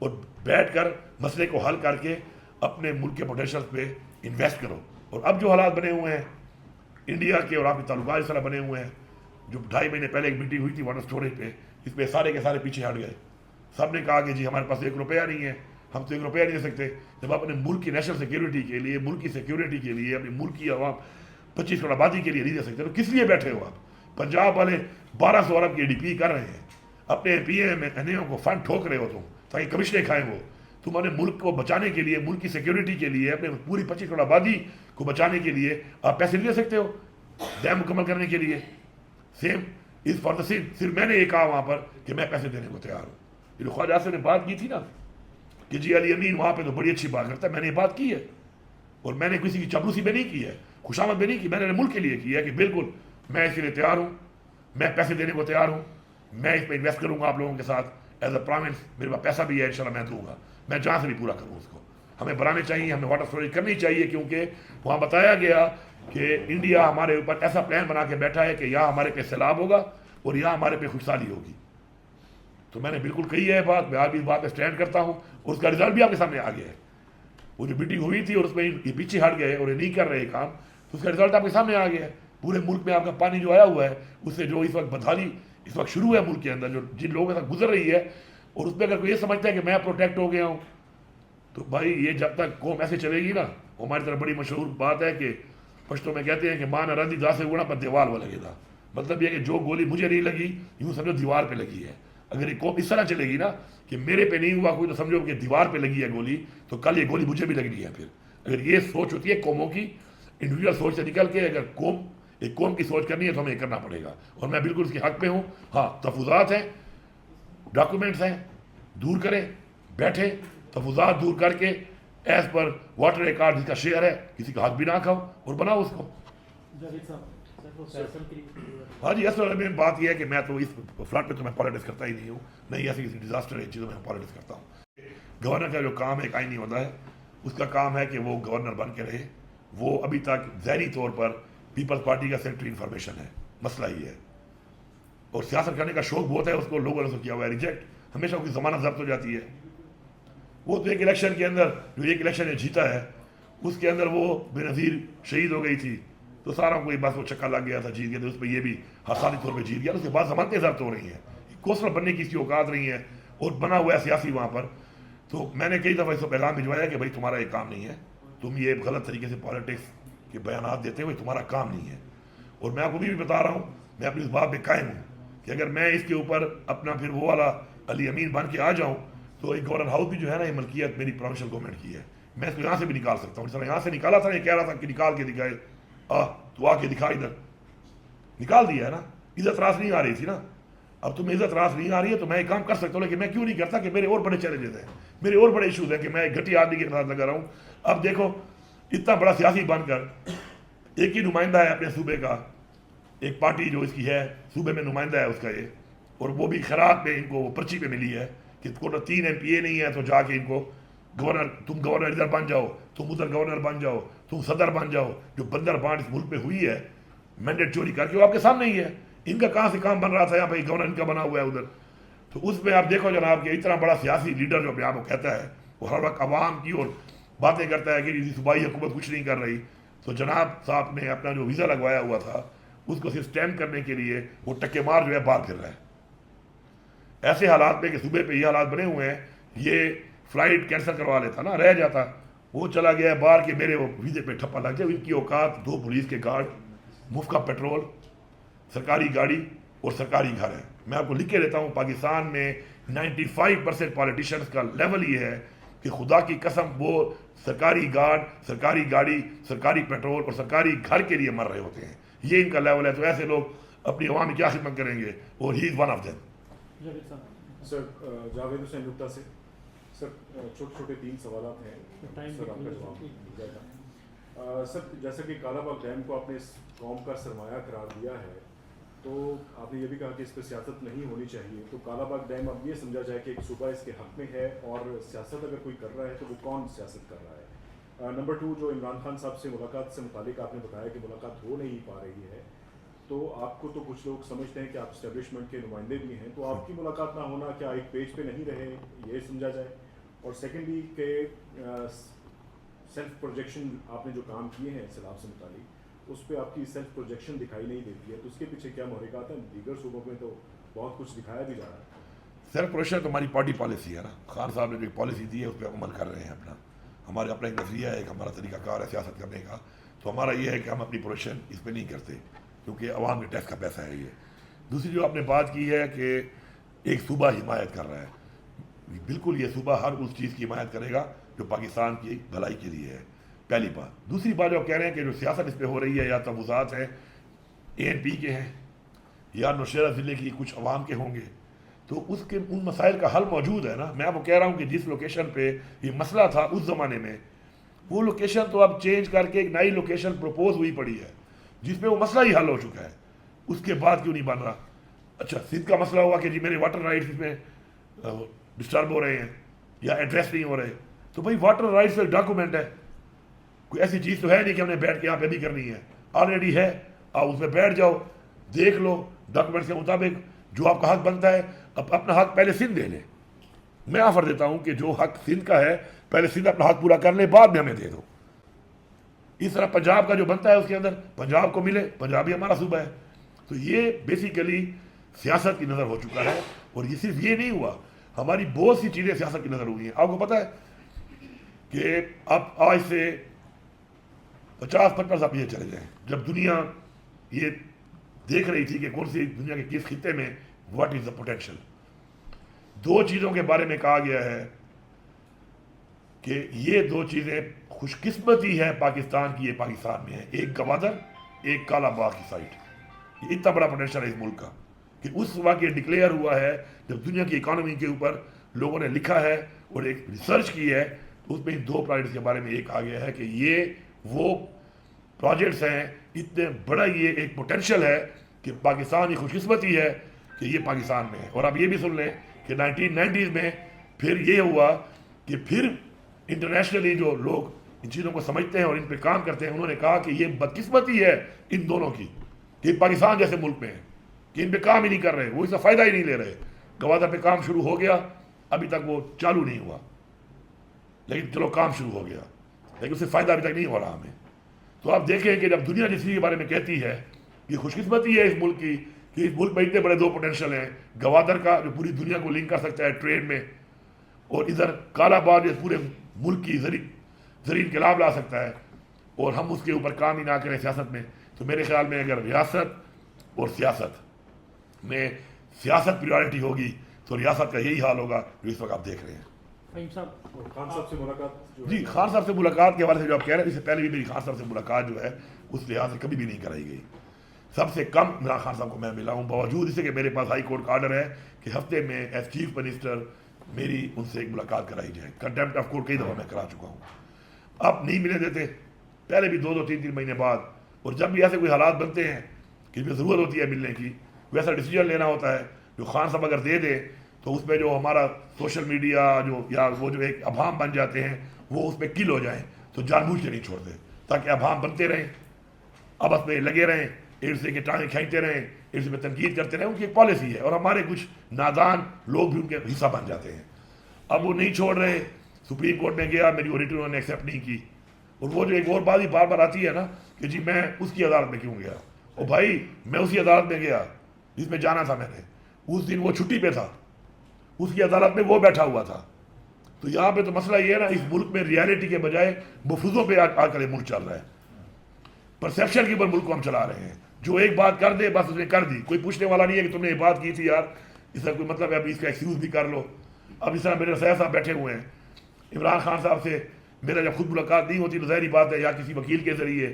اور بیٹھ کر مسئلے کو حل کر کے اپنے ملک کے پوٹینشیل پہ انویسٹ کرو. اور اب جو حالات بنے ہوئے ہیں انڈیا کے اور آپ کے تعلقات اس طرح بنے ہوئے ہیں, جو 2.5 مہینے پہلے ایک میٹنگ ہوئی تھی واٹر اسٹوریج پہ, اس پہ سارے کے سارے پیچھے ہٹ گئے. سب نے کہا کہ جی ہمارے پاس 1 روپیہ نہیں ہے, ہم تو 1 روپیہ نہیں دے سکتے. جب اپنے ملک کی نیشنل سیکیورٹی کے لیے, ملک کی سیکیورٹی کے لیے, اپنے ملک کی عوام 25 کروڑ آبادی کے لیے نہیں دے سکتے, تو کس لیے بیٹھے ہو آپ؟ پنجاب والے 1200 ارب کی ADP کر رہے ہیں, اپنے PMNA کو فنڈ ٹھوک رہے ہو تم تاکہ کمشنیں کھائیں. وہ تم اپنے ملک کو بچانے کے لیے, ملک کی سیکیورٹی کے لیے, اپنے پوری 25 کروڑ آبادی کو بچانے کے لیے آپ پیسے نہیں دے سکتے ہو ڈیم مکمل کرنے کے لیے. Same is for the same. صرف میں نے یہ کہا وہاں پر کہ میں پیسے دینے کو تیار ہوں. یہ جو خواجہ سے نے بات کی تھی نا کہ جی علی امین وہاں پہ تو بڑی اچھی بات کرتا ہے, میں نے یہ بات کی ہے, اور میں نے کسی کی چاپلوسی میں نہیں کی ہے, خوشامد میں نہیں کی, میں نے ملک کے لیے کی ہے کہ بالکل میں اس کے لیے تیار ہوں, میں پیسے دینے کو تیار ہوں, میں اس پہ انویسٹ کروں گا آپ لوگوں کے ساتھ ایز اے پرومس. میرے پاس پیسہ بھی ہے انشاءاللہ میں دوں گا, میں جہاں سے بھی پورا کروں اس کو. ہمیں بنانے چاہیے, ہمیں واٹر اسٹوریج کرنی چاہیے, کیونکہ وہاں بتایا گیا کہ انڈیا ہمارے اوپر ایسا پلان بنا کے بیٹھا ہے کہ یہاں ہمارے پہ سیلاب ہوگا اور یہاں ہمارے پہ خوشحالی ہوگی. تو میں نے بالکل کہی ہے بات, میں آج بھی اس بات پہ اسٹینڈ کرتا ہوں, اور اس کا رزلٹ بھی آپ کے سامنے آ گیا ہے. وہ جو میٹنگ ہوئی تھی اور اس میں یہ پیچھے ہٹ گئے اور یہ نہیں کر رہے کام, تو اس کا رزلٹ آپ کے سامنے آ گیا ہے. پورے ملک میں آپ کا پانی جو آیا ہوا ہے, اس سے جو اس وقت بدحالی اس وقت شروع ہے ملک کے اندر, جو جن لوگوں کے ساتھ گزر رہی ہے, اور اس پہ اگر کوئی یہ سمجھتا ہے کہ میں پروٹیکٹ ہو گیا ہوں, تو بھائی یہ جب تک قوم ایسے چلے گی نا, ہماری طرف بڑی مشہور بات ہے کہ پشتوں میں کہتے ہیں کہ ماں نہ رندی دا سے اڑا پر دیوار وہ لگے گا. مطلب یہ کہ جو گولی مجھے نہیں لگی یوں سمجھو دیوار پہ لگی ہے. اگر یہ قوم اس طرح چلے گی نا کہ میرے پہ نہیں ہوا کوئی, تو سمجھو کہ دیوار پہ لگی ہے گولی, تو کل یہ گولی مجھے بھی لگنی ہے. پھر اگر یہ سوچ ہوتی ہے قوموں کی, انڈیویجول سوچ سے نکل کے اگر ایک قوم کی سوچ کرنی ہے تو ہمیں یہ کرنا پڑے گا, اور میں بالکل اس کے حق پہ ہوں. ہاں تفوضات ہیں, ڈاکومنٹس ہیں, دور کریں, بیٹھے تفوضات دور کر کے ایز پر واٹر ریکارڈ جس کا شیئر ہے کسی کا حق بھی نہ کھاؤ اور بناؤ اس کو. ہاں جی, اصل میں بات یہ ہے کہ میں تو اس فلڈ پہ تو میں پالیٹکس کرتا ہی نہیں ہوں, نہیں ایسی کسی ڈیزاسٹر ہے چیزوں میں پالیٹکس کرتا ہوں. گورنر کا جو کام ہے ایک آئینی ہوتا ہے, اس کا کام ہے کہ وہ گورنر بن کے رہے. وہ ابھی تک ذہنی طور پر پیپلز پارٹی کا سیکرٹری انفارمیشن ہے, مسئلہ ہی ہے, اور سیاست کرنے کا شوق بہت ہے اس کو, لوگوں نے کیا ہوا ہے ریجیکٹ, ہمیشہ اس کی ضمانت ضبط ہو جاتی ہے. وہ تو ایک الیکشن کے اندر جو ایک الیکشن جیتا ہے اس کے اندر وہ بے نظیر شہید ہو گئی تھی, تو سارا کوئی بس وہ چکا لگ گیا تھا, جیت گیا تھا, اس پہ یہ بھی حسادی طور پہ جیت گیا. اس کے بعد ضمانتیں ضبط ہو رہی ہیں, کوسٹر بننے کی اس کی اوقات نہیں ہے, اور بنا ہوا ہے سیاسی وہاں پر. تو میں نے کئی دفعہ اس کو پیغام بھجوایا کہ بھائی تمہارا یہ کام نہیں ہے, تم یہ غلط طریقے سے پالیٹکس کے بیانات دیتے ہوئے تمہارا کام نہیں ہے. اور میں آپ کو بھی بتا رہا ہوں, میں اپنی اس بات پہ قائم ہوں کہ اگر میں اس کے اوپر اپنا پھر وہ والا علی امین بن کے آ جاؤں, تو ایک گورنر ہاؤس بھی جو ہے نا, یہ ملکیت میری پروونشل گورنمنٹ کی ہے, میں اس کو یہاں سے بھی نکال سکتا ہوں. جس طرح یہاں سے نکالا تھا, یہ کہہ رہا تھا کہ نکال کے دکھائے, تو آ کے دکھا, ادھر نکال دیا ہے نا. عزت راس نہیں آ رہی تھی نا, اب تمہیں عزت راس نہیں آ رہی ہے تو میں یہ کام کر سکتا ہوں, لیکن میں کیوں نہیں کرتا کہ میرے اور بڑے چیلنجز ہیں, میرے اور بڑے ایشوز ہیں کہ میں ایک گھٹی آدمی کے ساتھ لگا رہا ہوں. اب دیکھو اتنا بڑا سیاسی بن کر ایک ہی نمائندہ ہے اپنے صوبے کا, ایک پارٹی جو اس کی ہے صوبے میں نمائندہ ہے اس کا یہ, اور وہ بھی خراب پہ ان کو وہ پرچی پہ ملی ہے کہ 3 MPA نہیں ہے, تو جا کے ان کو گورنر, تم گورنر ادھر بن جاؤ, تم ادھر گورنر بن جاؤ, تم صدر بن جاؤ. جو بندر بانٹ اس ملک پہ ہوئی ہے مینڈیٹ چوری کر کے, وہ آپ کے سامنے ہی ہے. ان کا کہاں سے کام بن رہا تھا, یہاں بھائی گورنر ان کا بنا ہوا ہے ادھر. تو اس میں آپ دیکھو جناب کہ اتنا بڑا سیاسی لیڈر جو اپنے آپ کو کہتا ہے, وہ ہر وقت عوام کی اور باتیں کرتا ہے کہ صوبائی حکومت کچھ نہیں کر رہی. تو جناب صاحب نے اپنا جو ویزا لگوایا ہوا تھا اس کو صرف اسٹیمپ کرنے کے لیے وہ ٹکے مار جو ہے باہر پھر رہا ہے. ایسے حالات میں کہ صوبے پہ یہ حالات بنے ہوئے ہیں, یہ فلائٹ کینسل کروا لیتا نا, رہ جاتا, وہ چلا گیا ہے باہر کہ میرے وہ ویزے پہ ٹھپا لگ جائے. ان کی اوقات 2 پولیس کے گارڈ, مفت کا پیٹرول, سرکاری گاڑی اور سرکاری گھر ہے. میں آپ کو لکھ کے دیتا ہوں, پاکستان میں 95% پالیٹیشینس کا لیول یہ ہے کہ خدا کی قسم وہ سرکاری گارڈ, سرکاری گاڑی, سرکاری پیٹرول اور سرکاری گھر کے لیے مر رہے ہوتے ہیں. یہ ان کا لیول ہے. تو ایسے لوگ اپنی عوام کی کیا خدمت کریں گے, اور ہی از ون آف دیم. سر جاوید حسین گپتا سے, سر چھوٹے چھوٹے 3 سوالات ہیں سر, آپ کا جواب مل جائے گا. سر جیسا کہ کالا باغ ڈیم کو آپ نے اس قوم کا سرمایہ قرار دیا ہے, تو آپ نے یہ بھی کہا کہ اس پہ سیاست نہیں ہونی چاہیے, تو کالا باغ ڈیم اب یہ سمجھا جائے کہ ایک صوبہ اس کے حق میں ہے, اور سیاست اگر کوئی کر رہا ہے تو وہ کون سیاست کر رہا ہے. نمبر 2, جو عمران خان صاحب سے ملاقات سے متعلق آپ نے بتایا کہ ملاقات ہو نہیں پا رہی ہے, تو آپ کو تو کچھ لوگ سمجھتے ہیں کہ آپ اسٹیبلشمنٹ کے نمائندے بھی ہیں, تو آپ کی ملاقات نہ ہونا کیا ایک پیج پہ نہیں رہے, یہ سمجھا جائے. اور سیکنڈلی کہ سیلف پروجیکشن آپ نے جو کام کیے ہیں سیلاب سے متعلق اس پہ آپ کی سیلف پروجیکشن دکھائی نہیں دیتی ہے، تو اس کے پیچھے کیا محرکات ہیں؟ دیگر صوبوں میں تو بہت کچھ دکھایا بھی جا رہا ہے. سیلف پروجیکشن تو ہماری پارٹی پالیسی ہے نا، خان صاحب نے جو پالیسی دی ہے اس پہ عمل کر رہے ہیں اپنا. ہمارا اپنا ایک نظریہ ہے، ایک ہمارا طریقہ کار ہے سیاست کرنے کا. تو ہمارا یہ ہے کہ ہم اپنی پروجیکشن اس پہ نہیں کرتے کیونکہ عوام کے ٹیکس کا پیسہ ہے یہ. دوسری جو آپ نے بات کی ہے کہ ایک صوبہ حمایت کر رہا ہے، بالکل یہ صوبہ ہر اس چیز کی حمایت کرے گا جو پاکستان کی بھلائی کے لیے ہے، پہلی بات. دوسری بات جو آپ کہہ رہے ہیں کہ جو سیاست اس پہ ہو رہی ہے یا تفوضات ہیں ANP کے ہیں یا نوشہرہ ضلع کی کچھ عوام کے ہوں گے، تو اس کے ان مسائل کا حل موجود ہے نا. میں آپ کو کہہ رہا ہوں کہ جس لوکیشن پہ یہ مسئلہ تھا اس زمانے میں، وہ لوکیشن تو اب چینج کر کے ایک نئی لوکیشن پروپوز ہوئی پڑی ہے جس پہ وہ مسئلہ ہی حل ہو چکا ہے. اس کے بعد کیوں نہیں بن رہا؟ اچھا سندھ کا مسئلہ ہوا کہ جی میرے واٹر رائٹس اس میں ڈسٹرب ہو رہے ہیں یا ایڈریس نہیں ہو رہے، تو بھائی واٹر رائٹس ایک ڈاکومنٹ ہے، کوئی ایسی چیز تو ہے نہیں کہ ہم نے بیٹھ کے یہاں پہ بھی کرنی ہے، آلریڈی ہے. آپ اس میں بیٹھ جاؤ، دیکھ لو ڈاکومنٹس کے مطابق جو آپ کا حق بنتا ہے. اب اپنا حق پہلے سندھ دے لیں. میں آفر دیتا ہوں کہ جو حق سندھ کا ہے پہلے سندھ اپنا حق پورا کر لے، بعد میں ہمیں دے دو. اس طرح پنجاب کا جو بنتا ہے اس کے اندر پنجاب کو ملے، پنجاب ہی ہمارا صوبہ ہے. تو یہ بیسیکلی سیاست کی نظر ہو چکا ہے. اور یہ صرف یہ نہیں ہوا، ہماری بہت سی چیزیں سیاست کی نظر ہوئی ہیں. آپ کو پتہ ہے کہ اب آج سے 50-55 سال پیچھے چلے جائیں، جب دنیا یہ دیکھ رہی تھی کہ کون سی دنیا کے کس خطے میں واٹ از دا پوٹینشیل، دو چیزوں کے بارے میں کہا گیا ہے کہ یہ دو چیزیں خوش قسمتی ہے پاکستان کی، یہ پاکستان میں ہے. ایک گوادر، ایک کالا باغ کی سائٹ. یہ اتنا بڑا پوٹینشیل ہے اس ملک کا کہ اس وقت یہ ڈکلیئر ہوا ہے جب دنیا کی اکانومی کے اوپر لوگوں نے لکھا ہے اور ایک ریسرچ کی ہے. تو اس میں ان دو پروجیکٹس کے بارے میں یہ کہا گیا ہے کہ یہ وہ پروجیکٹس ہیں، اتنے بڑا یہ ایک پوٹینشیل ہے کہ پاکستان کی خوش قسمتی ہے کہ یہ پاکستان میں ہے. اور آپ یہ بھی سن لیں کہ 1990s میں پھر یہ ہوا کہ پھر انٹرنیشنلی جو لوگ ان چیزوں کو سمجھتے ہیں اور ان پہ کام کرتے ہیں، انہوں نے کہا کہ یہ بدقسمتی ہے ان دونوں کی کہ پاکستان جیسے ملک میں ہیں کہ ان پہ کام ہی نہیں کر رہے، وہ اس کا فائدہ ہی نہیں لے رہے. گوادر پہ کام شروع ہو گیا، ابھی تک وہ چالو نہیں ہوا، لیکن چلو کام شروع ہو گیا، لیکن اس سے فائدہ ابھی تک نہیں ہو رہا ہمیں. تو آپ دیکھیں کہ جب دنیا جس چیز کے بارے میں کہتی ہے یہ خوش قسمتی ہے اس ملک کی کہ اس ملک میں اتنے بڑے دو پوٹینشیل ہیں، گوادر کا جو پوری دنیا کو لنک کر سکتا ہے ٹریڈ میں، اور ادھر کالا باغ جو پورے ملک کی زرعی انقلاب لا سکتا ہے، اور ہم اس کے اوپر کام ہی نہ کریں سیاست میں. تو میرے خیال میں اگر ریاست اور سیاست میں سیاست پریورٹی ہوگی تو ریاست کا یہی حال ہوگا جو اس وقت آپ دیکھ رہے ہیں. خان صاحب سے ملاقات جو ہے، جی خان صاحب سے ملاقات کے حوالے سے جو آپ کہہ رہے ہیں، اس سے پہلے بھی میری خان صاحب سے ملاقات جو ہے اس لحاظ سے کبھی بھی نہیں کرائی گئی. سب سے کم عمران خان صاحب کو میں ملا ہوں، باوجود اسے کہ میرے پاس ہائی کورٹ کا آرڈر ہے کہ ہفتے میں ایز چیف منسٹر میری ان سے ایک ملاقات کرائی جائے. کنٹیمپٹ آف کورٹ کئی دفعہ میں کرا چکا ہوں. اب نہیں ملے دیتے، پہلے بھی 2-3 مہینے بعد. اور جب بھی ایسے کوئی حالات بنتے ہیں کہ ضرورت ہوتی ہے ملنے کی، ویسا ڈیسیجن لینا ہوتا ہے جو خان صاحب اگر دے دے تو اس پہ جو ہمارا سوشل میڈیا جو یا وہ جو ایک ابہام بن جاتے ہیں وہ اس پہ کل ہو جائیں، تو جان بوجھ کے نہیں چھوڑتے تاکہ ابہام بنتے رہیں، آپس میں لگے رہیں، ایک دوسرے کے ٹانگیں کھینچتے رہیں، ایک دوسرے پہ تنقید کرتے رہیں. ان کی ایک پالیسی ہے اور ہمارے کچھ نادان لوگ بھی ان کے حصہ بن جاتے ہیں. اب وہ نہیں چھوڑ رہے. سپریم کورٹ میں گیا، میری اوریٹر انہوں نے ایکسیپٹ نہیں کی. اور وہ جو ایک اور بات ہی بار بار آتی ہے نا کہ جی میں اس کی عدالت میں کیوں گیا. اور بھائی میں اسی عدالت میں گیا جس میں جانا تھا. میں نے اس دن وہ چھٹی پہ تھا، اس کی عدالت میں وہ بیٹھا ہوا تھا. تو یہاں پہ تو مسئلہ یہ ہے نا، اس ملک میں ریالٹی کے بجائے مفروضوں پہ آ کر ملک چل رہا ہے. پرسیپشن کے اوپر ملک کو ہم چلا رہے ہیں. جو ایک بات کر دے بس اس نے کر دی، کوئی پوچھنے والا نہیں ہے کہ تم نے یہ بات کی تھی یار، اس کا کوئی مطلب ہے ابھی اس کا ایکسکیوز بھی کر لو. اب اس طرح میرے سیاح صاحب بیٹھے ہوئے ہیں، عمران خان صاحب سے میرا جب خود ملاقات نہیں ہوتی تو ظاہری بات ہے یا کسی وکیل کے ذریعے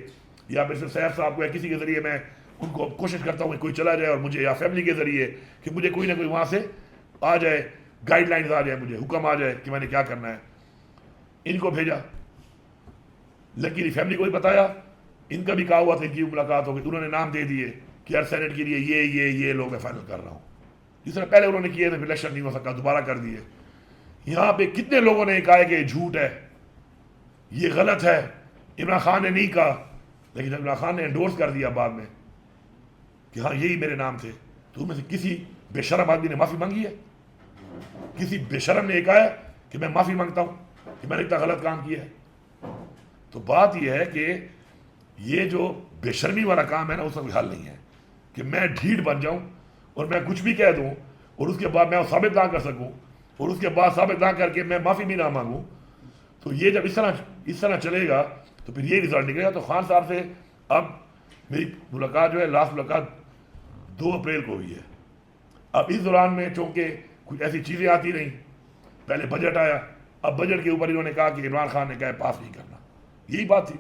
یا پھر صرف سیاح صاحب کو یا کسی کے ذریعے میں ان کو کوشش کرتا ہوں کہ کوئی چلا جائے اور مجھے یا فیملی کے ذریعے کہ مجھے کوئی نہ کوئی وہاں سے آ جائے، گائیڈ لائنز آ جائے، مجھے حکم آ جائے کہ میں نے کیا کرنا ہے. ان کو بھیجا، لکیلی فیملی کو بھی بتایا، ان کا بھی کہا ہوا تھا ان کی ملاقات ہوگی. انہوں نے نام دے دیے کہ یار سینٹ کے لیے یہ لوگ میں فائنل کر رہا ہوں. جس طرح پہلے انہوں نے کیے تھے، پھر الیکشن نہیں ہو سکا، دوبارہ کر دیے. یہاں پہ کتنے لوگوں نے کہا ہے کہ یہ جھوٹ ہے، یہ غلط ہے، عمران خان نے نہیں کہا. لیکن جب عمران خان نے انڈورس کر دیا بعد میں کہ ہاں یہی میرے نام تھے، تو ان میں سے کسی بے شرم آدمی نے معافی مانگی ہے؟ کسی بے شرم نے کہا ہے کہ میں معافی مانگتا ہوں کہ میں نے اتنا غلط کام کیا ہے؟ تو بات یہ ہے کہ یہ جو بے شرمی والا کام ہے نا، اس کا کوئی حل نہیں ہے کہ میں ڈھیٹ بن جاؤں اور میں کچھ بھی کہہ دوں اور اس کے بعد میں ثابت نہ کر سکوں اور اس کے بعد ثابت نہ کر کے میں معافی بھی نہ مانگوں. تو یہ جب اس طرح چلے گا تو پھر یہ رزلٹ نکلے گا. تو خان صاحب سے اب میری ملاقات جو ہے، لاسٹ ملاقات 2 اپریل کو ہوئی ہے. اب اس دوران میں چونکہ کچھ ایسی چیزیں آتی رہیں، پہلے بجٹ آیا، اب بجٹ کے اوپر انہوں نے کہا کہ عمران خان نے کہا پاس نہیں کرنا. یہی بات تھی،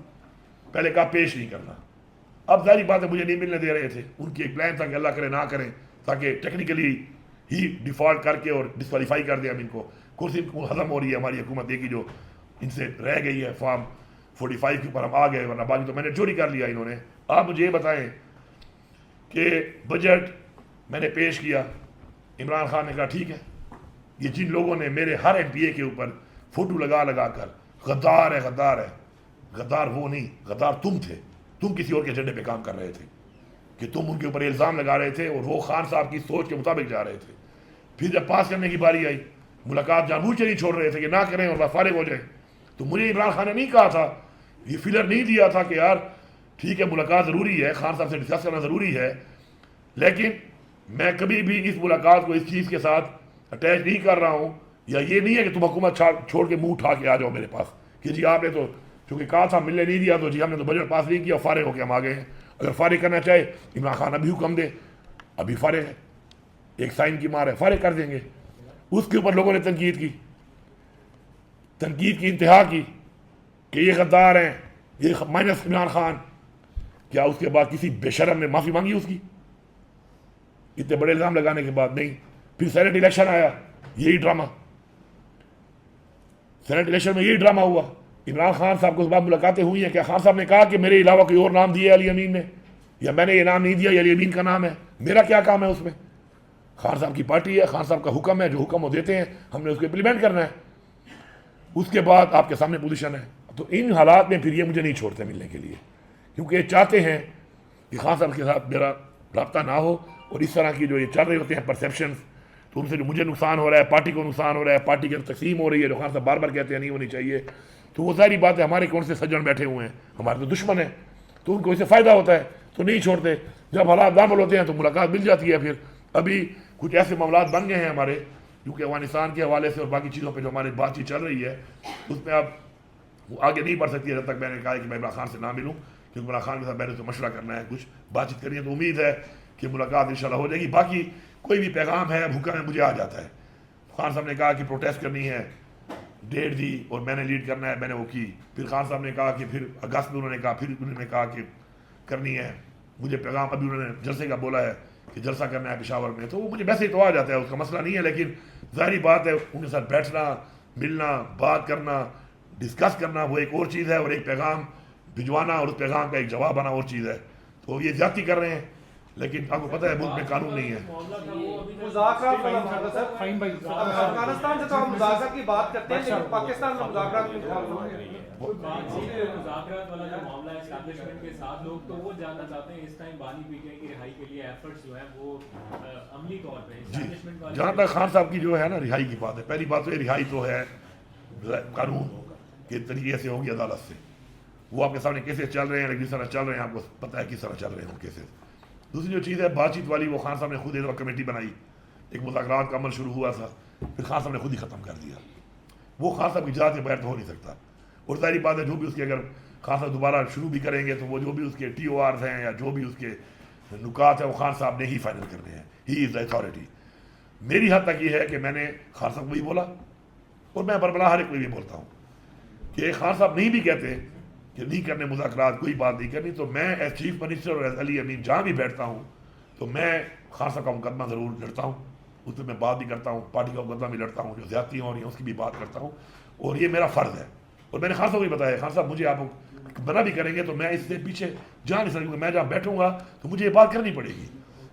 پہلے کہا پیش نہیں کرنا. اب ظاہری بات ہے مجھے نہیں ملنے دے رہے تھے. ان کی ایک پلان تھا کہ اللہ کرے نہ کریں، تاکہ ٹیکنیکلی ہی ڈیفالٹ کر کے اور ڈسکوالیفائی کر دیں. اب ان کو کرسی ہضم ہو رہی ہے ہماری حکومت کی جو ان سے رہ گئی ہے. فارم 45 کے اوپر ہم آ گئے، ورنہ باقی تو میں نے چوری کر لیا انہوں نے. آپ مجھے یہ بتائیں کہ بجٹ میں نے پیش کیا، عمران خان نے کہا ٹھیک ہے. یہ جن لوگوں نے میرے ہر ایم پی اے کے اوپر فوٹو لگا کر غدار ہے غدار ہے، غدار وہ نہیں، غدار تم تھے. تم کسی اور کے ایجنڈے پہ کام کر رہے تھے کہ تم ان کے اوپر الزام لگا رہے تھے اور وہ خان صاحب کی سوچ کے مطابق جا رہے تھے. پھر جب پاس کرنے کی باری آئی، ملاقات جان بوجھ کے نہیں چھوڑ رہے تھے کہ نہ کریں اور فارغ ہو جائیں. تو مجھے عمران خان نے نہیں کہا تھا، یہ فیلر نہیں دیا تھا کہ یار ٹھیک ہے ملاقات ضروری ہے، خان صاحب سے ڈسکس کرنا ضروری ہے، لیکن میں کبھی بھی اس ملاقات کو اس چیز کے ساتھ اٹیچ نہیں کر رہا ہوں. یا یہ نہیں ہے کہ تم حکومت چھوڑ کے منہ اٹھا کے آ جاؤ میرے پاس کہ جی آپ نے تو چونکہ کہا تھا ملنے نہیں دیا، تو جی ہم نے تو بجٹ پاس نہیں کیا اور فارغ ہو کے ہم آ گئے ہیں. اگر فارغ کرنا چاہے عمران خان ابھی حکم دے، ابھی فارغ ہے، ایک سائن کی مار ہے، فارغ کر دیں گے. اس کے اوپر لوگوں نے تنقید کی انتہا کی کہ یہ غدار ہیں، یہ مائنس عمران خان. کیا اس کے بعد کسی بے شرم نے معافی مانگی اس کی؟ اتنے بڑے الزام لگانے کے بعد نہیں. پھر سینٹ الیکشن آیا، یہی ڈرامہ، سینٹ الیکشن میں یہی ڈرامہ ہوا. عمران خان صاحب کو اس بات ملاقاتیں ہوئی ہیں، کیا خان صاحب نے کہا کہ میرے علاوہ کوئی اور نام دیا علی امین نے، یا میں نے یہ نام نہیں دیا، یہ علی امین کا نام ہے، میرا کیا کام ہے اس میں؟ خان صاحب کی پارٹی ہے، خان صاحب کا حکم ہے، جو حکم وہ دیتے ہیں ہم نے اس کو امپلیمنٹ کرنا ہے. اس کے بعد آپ کے سامنے پوزیشن ہے. تو ان حالات میں پھر یہ مجھے نہیں چھوڑتے ملنے کے لیے، کیونکہ یہ چاہتے ہیں کہ خان صاحب کے ساتھ میرا رابطہ نہ ہو. اور اس طرح کی جو یہ چل رہے ہوتے ہیں پرسیپشنز، تو ان سے جو مجھے نقصان ہو رہا ہے، پارٹی کو نقصان ہو رہا ہے، پارٹی کی تقسیم ہو رہی ہے جو خان صاحب بار بار کہتے ہیں نہیں ہونی چاہیے. تو وہ ظاہری بات ہے ہمارے کون سے سجن بیٹھے ہوئے ہیں، ہمارے تو دشمن ہیں، تو ان کو اس سے فائدہ ہوتا ہے تو نہیں چھوڑتے. جب حالات نارمل ہوتے ہیں تو ملاقات مل جاتی ہے. پھر ابھی کچھ ایسے معاملات بن گئے ہیں ہمارے، کیونکہ افغانستان کے حوالے سے اور باقی چیزوں پہ جو ہماری بات چیت چل رہی ہے، اس میں اب وہ آگے نہیں بڑھ سکتی ہے جب تک میں نے کہا کہ میں عمران خان سے نہ ملوں، کیونکہ عمران خان کے ساتھ میں نے تو مشورہ کرنا ہے، کچھ بات چیت کرنی ہے. تو امید ہے کہ ملاقات انشاءاللہ ہو جائے گی. باقی کوئی بھی پیغام ہے، حکم ہے، مجھے آ جاتا ہے. خان صاحب نے کہا کہ پروٹیسٹ کرنی ہے، ڈیٹ دی اور میں نے لیڈ کرنا ہے، میں نے وہ کی. پھر خان صاحب نے کہا کہ پھر اگست میں انہوں نے کہا، پھر انہوں نے کہا کہ کرنی ہے. مجھے پیغام ابھی انہوں نے جلسے کا بولا ہے کہ جلسہ کرنا ہے پشاور میں، تو وہ مجھے ویسے ہی تو آ جاتا ہے، اس کا مسئلہ نہیں ہے. لیکن ظاہری بات ہے ان کے ساتھ بیٹھنا، ملنا، بات کرنا، ڈسکس کرنا وہ ایک اور چیز ہے، اور ایک پیغام بھجوانا اور اس پیغام کا ایک جواب آنا اور چیز ہے. تو یہ زیادتی کر رہے ہیں، لیکن آپ کو پتہ ہے ملک میں قانون نہیں ہے. افغانستان سے تو ہم مذاکرات کی بات کرتے ہیں، لیکن پاکستان میں مذاکرات مذاکرات والا جو معاملہ ہے اسٹیبلشمنٹ کے ساتھ، لوگ تو وہ جاننا چاہتے ہیں اس ٹائم بانی پی ٹی آئی کی رہائی کے لیے ایفرٹس جو ہیں وہ عملی طور پہ اسٹیبلشمنٹ والے. جہاں تک خان صاحب کی جو ہے نا رہائی کی بات ہے، پہلی بات تو یہ رہائی تو ہے قانون کے طریقے سے ہوگی، عدالت سے. وہ آپ کے سامنے کیسز چل رہے ہیں، لیکن جس طرح چل رہے ہیں آپ کو پتہ ہے کس طرح چل رہے ہیں وہ کیسز. دوسری جو چیز ہے بات چیت والی، وہ خان صاحب نے خود ایک کمیٹی بنائی، ایک مذاکرات کا عمل شروع ہوا تھا، پھر خان صاحب نے خود ہی ختم کر دیا. وہ خان صاحب کی ذات کے بغیر تو ہو نہیں سکتا. اور ظاہری بات ہے جو بھی اس کے اگر خان صاحب دوبارہ شروع بھی کریں گے تو وہ جو بھی اس کے ٹی او آرز ہیں یا جو بھی اس کے نکات ہیں وہ خان صاحب نے ہی فائنل کرنے ہیں. ہی از دا اتھارٹی. میری حد تک یہ ہے کہ میں نے خان صاحب کو بھی بولا، اور میں بربلا ہر ایک کو بھی بولتا ہوں کہ خان صاحب نہیں بھی کہتے کہ نہیں کرنے مذاکرات، کوئی بات نہیں کرنی، تو میں ایز چیف منسٹر اور ایز علی امین جہاں بھی بیٹھتا ہوں تو میں خان صاحب کا مقدمہ ضرور لڑتا ہوں. اس میں بات بھی کرتا ہوں، پارٹی کا مقدمہ بھی لڑتا ہوں، جو زیادتیاں ہو رہی ہیں اس کی بھی بات کرتا ہوں، اور یہ میرا فرض ہے. اور میں نے خان صاحب کو بھی بتایا، خان صاحب مجھے آپ منع بھی کریں گے تو میں اس سے پیچھے جا نہیں سکوں. میں جہاں بیٹھوں گا تو مجھے یہ بات کرنی پڑے گی،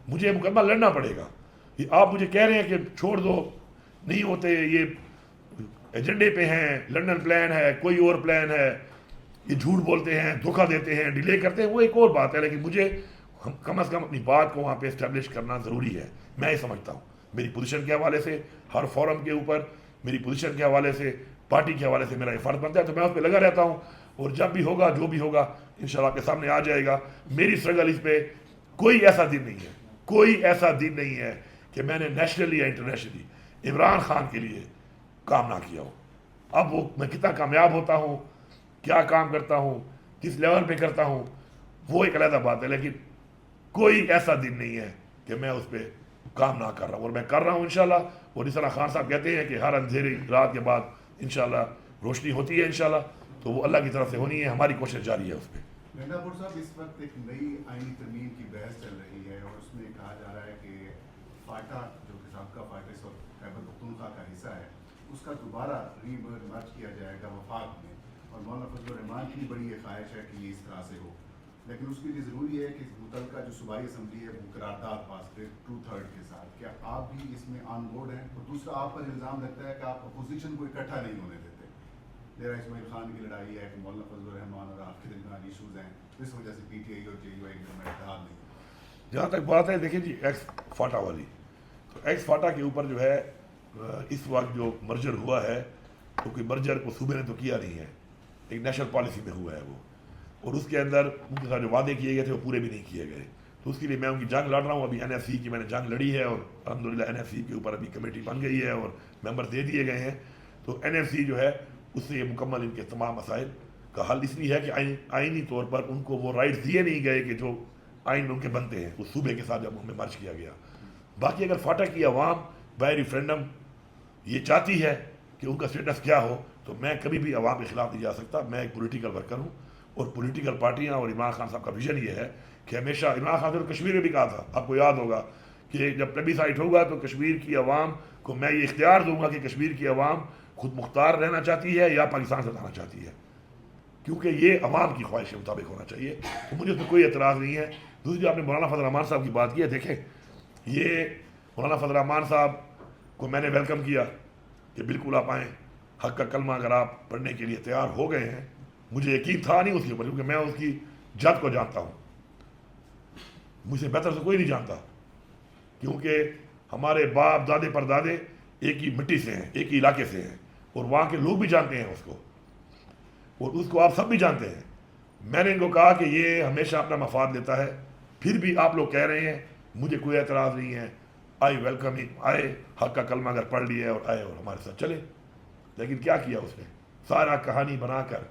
مجھے یہ مقدمہ لڑنا پڑے گا. آپ مجھے کہہ رہے ہیں کہ چھوڑ دو، نہیں ہوتے، یہ ایجنڈے پہ ہیں، لنڈن پلان ہے، کوئی اور پلان ہے، یہ جھوٹ بولتے ہیں، دھوکہ دیتے ہیں، ڈیلے کرتے ہیں، وہ ایک اور بات ہے. لیکن مجھے کم از کم اپنی بات کو وہاں پہ اسٹیبلش کرنا ضروری ہے. میں یہ سمجھتا ہوں میری پوزیشن کے حوالے سے ہر فورم کے اوپر میری پوزیشن کے حوالے سے، پارٹی کے حوالے سے میرا یہ فرض بنتا ہے، تو میں اس پہ لگا رہتا ہوں، اور جب بھی ہوگا جو بھی ہوگا انشاءاللہ آپ کے سامنے آ جائے گا۔ میری اسٹرگل اس پہ کوئی ایسا دن نہیں ہے، کوئی ایسا دن نہیں ہے کہ میں نے نیشنلی یا انٹرنیشنلی عمران خان کے لیے کام نہ کیا ہو۔ اب وہ میں کتنا کامیاب ہوتا ہوں، کیا کام کرتا ہوں، کس لیول پہ کرتا ہوں، وہ ایک علیحدہ بات ہے، لیکن کوئی ایسا دن نہیں ہے کہ میں اس پہ کام نہ کر رہا ہوں، اور میں کر رہا ہوں انشاءاللہ۔ اور جس طرح خان صاحب کہتے ہیں کہ ہر اندھیری رات کے بعد انشاءاللہ روشنی ہوتی ہے انشاءاللہ، تو وہ اللہ کی طرف سے ہونی ہے، ہماری کوشش جاری ہے اس پہ۔ گنڈا پور صاحب، اس وقت ایک نئی آئینی ترمیم کی بحث چل رہی ہے، اور اس میں کہا جا رہا ہے کہ فاٹا جو کہ سابقہ فاٹس اور خیبر پختونخوا کا حصہ ہے، اس کا دوبارہ ری مرج کیا جائے گا وفاق میں، اور مولانا فضل الرحمان کی بڑی یہ خواہش ہے کہ یہ اس طرح سے ہو، لیکن اس کے لیے ضروری ہے کہ متعلقہ جو صوبائی اسمبلی ہے وہ قرارداد پاس کرے 2/3 کے ساتھ۔ کیا آپ بھی اس میں آن بورڈ ہیں؟ اور دوسرا، آپ پر الزام لگتا ہے کہ آپ اپوزیشن کو اکٹھا نہیں ہونے دیتے۔ ڈیرہ اسماعیل خان کی لڑائی ہے کہ مولانا فضل الرحمان اور آپ کے درمیان ایشوز ہیں، اس وجہ سے پی ٹی آئی اور جے یو آئی کے درمیان اتحاد نہیں۔ جہاں تک بات ہے، دیکھیں جی، ایکس فاٹا والی، تو ایکس فاٹا کے اوپر جو ہے اس وقت جو مرجر ہوا ہے، تو کوئی مرجر کو صوبے نے تو کیا نہیں ہے، ایک نیشنل پالیسی میں ہوا ہے وہ، اور اس کے اندر ان کے ساتھ جو وعدے کیے گئے تھے وہ پورے بھی نہیں کیے گئے، تو اس کے لیے میں ان کی جنگ لڑ رہا ہوں۔ ابھی این ایف سی کی میں نے جنگ لڑی ہے، اور الحمدللہ این ایف سی کے اوپر ابھی کمیٹی بن گئی ہے اور ممبر دے دیے گئے ہیں، تو این ایف سی جو ہے اس سے یہ مکمل ان کے تمام مسائل کا حل اس لیے ہے کہ آئینی طور پر ان کو وہ رائٹس دیے نہیں گئے کہ جو آئین ان کے بنتے ہیں اس صوبے کے ساتھ جب ان میں مرج کیا گیا۔ باقی اگر فاٹا کی عوام بائی ریفرینڈم یہ چاہتی ہے کہ ان کا اسٹیٹس کیا ہو، تو میں کبھی بھی عوام کے خلاف نہیں جا سکتا۔ میں ایک پولیٹیکل ورکر ہوں، اور پولیٹیکل پارٹیاں اور عمران خان صاحب کا ویژن یہ ہے کہ ہمیشہ عمران خان نے کشمیر میں بھی کہا تھا، آپ کو یاد ہوگا کہ جب پلیبیسائٹ ہوگا تو کشمیر کی عوام کو میں یہ اختیار دوں گا کہ کشمیر کی عوام خود مختار رہنا چاہتی ہے یا پاکستان سے جانا چاہتی ہے، کیونکہ یہ عوام کی خواہش کے مطابق ہونا چاہیے، تو مجھے اس میں کوئی اعتراض نہیں ہے۔ دوسری، آپ نے مولانا فضل الرحمان صاحب کی بات کی ہے، دیکھیں یہ مولانا فضل الرحمان صاحب کو میں نے ویلکم کیا کہ بالکل آپ آئیں، حق کا کلمہ اگر آپ پڑھنے کے لیے تیار ہو گئے ہیں، مجھے یقین تھا نہیں اس کے اوپر، کیونکہ میں اس کی جد کو جانتا ہوں، مجھ سے بہتر سے کوئی نہیں جانتا، کیونکہ ہمارے باپ دادے پردادے ایک ہی مٹی سے ہیں، ایک ہی علاقے سے ہیں، اور وہاں کے لوگ بھی جانتے ہیں اس کو، اور اس کو آپ سب بھی جانتے ہیں۔ میں نے ان کو کہا کہ یہ ہمیشہ اپنا مفاد لیتا ہے، پھر بھی آپ لوگ کہہ رہے ہیں، مجھے کوئی اعتراض نہیں ہے، آئی ویلکم ہی، آئے، حق کا کلمہ اگر پڑھ لیے اور آئے اور ہمارے ساتھ چلے۔ لیکن کیا کیا اس نے؟ سارا کہانی بنا کر،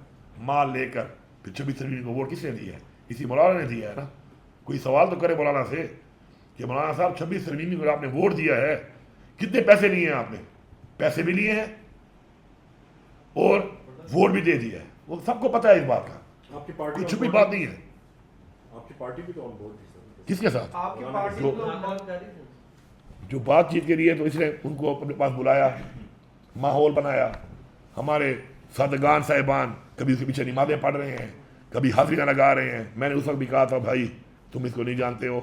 مال لے کر، پھر 26 فروری کو ووٹ کس نے دیا ہے؟ اسی مولانا نے دیا ہے نا۔ کوئی سوال تو کرے مولانا سے کہ مولانا صاحب 26 فروری کو آپ نے ووٹ دیا ہے، کتنے پیسے لیے ہیں آپ نے؟ پیسے بھی لیے ہیں اور ووٹ بھی دے دیا ہے، وہ سب کو پتہ ہے اس بات کا، آپ کی پارٹی کوئی چھپی بات نہیں ہے۔ آپ کی پارٹی بھی تو آن بورڈ تھی سر، کس کے ساتھ؟ آپ کی پارٹی جو بات چیت کے لیے تو اس نے ان کو اپنے پاس بلایا، ماحول بنایا، ہمارے صادقان صاحبان کبھی اس کے پیچھے نمازیں پڑھ رہے ہیں، کبھی حاضریاں لگا رہے ہیں۔ میں نے اس وقت بھی کہا تھا بھائی تم اس کو نہیں جانتے ہو،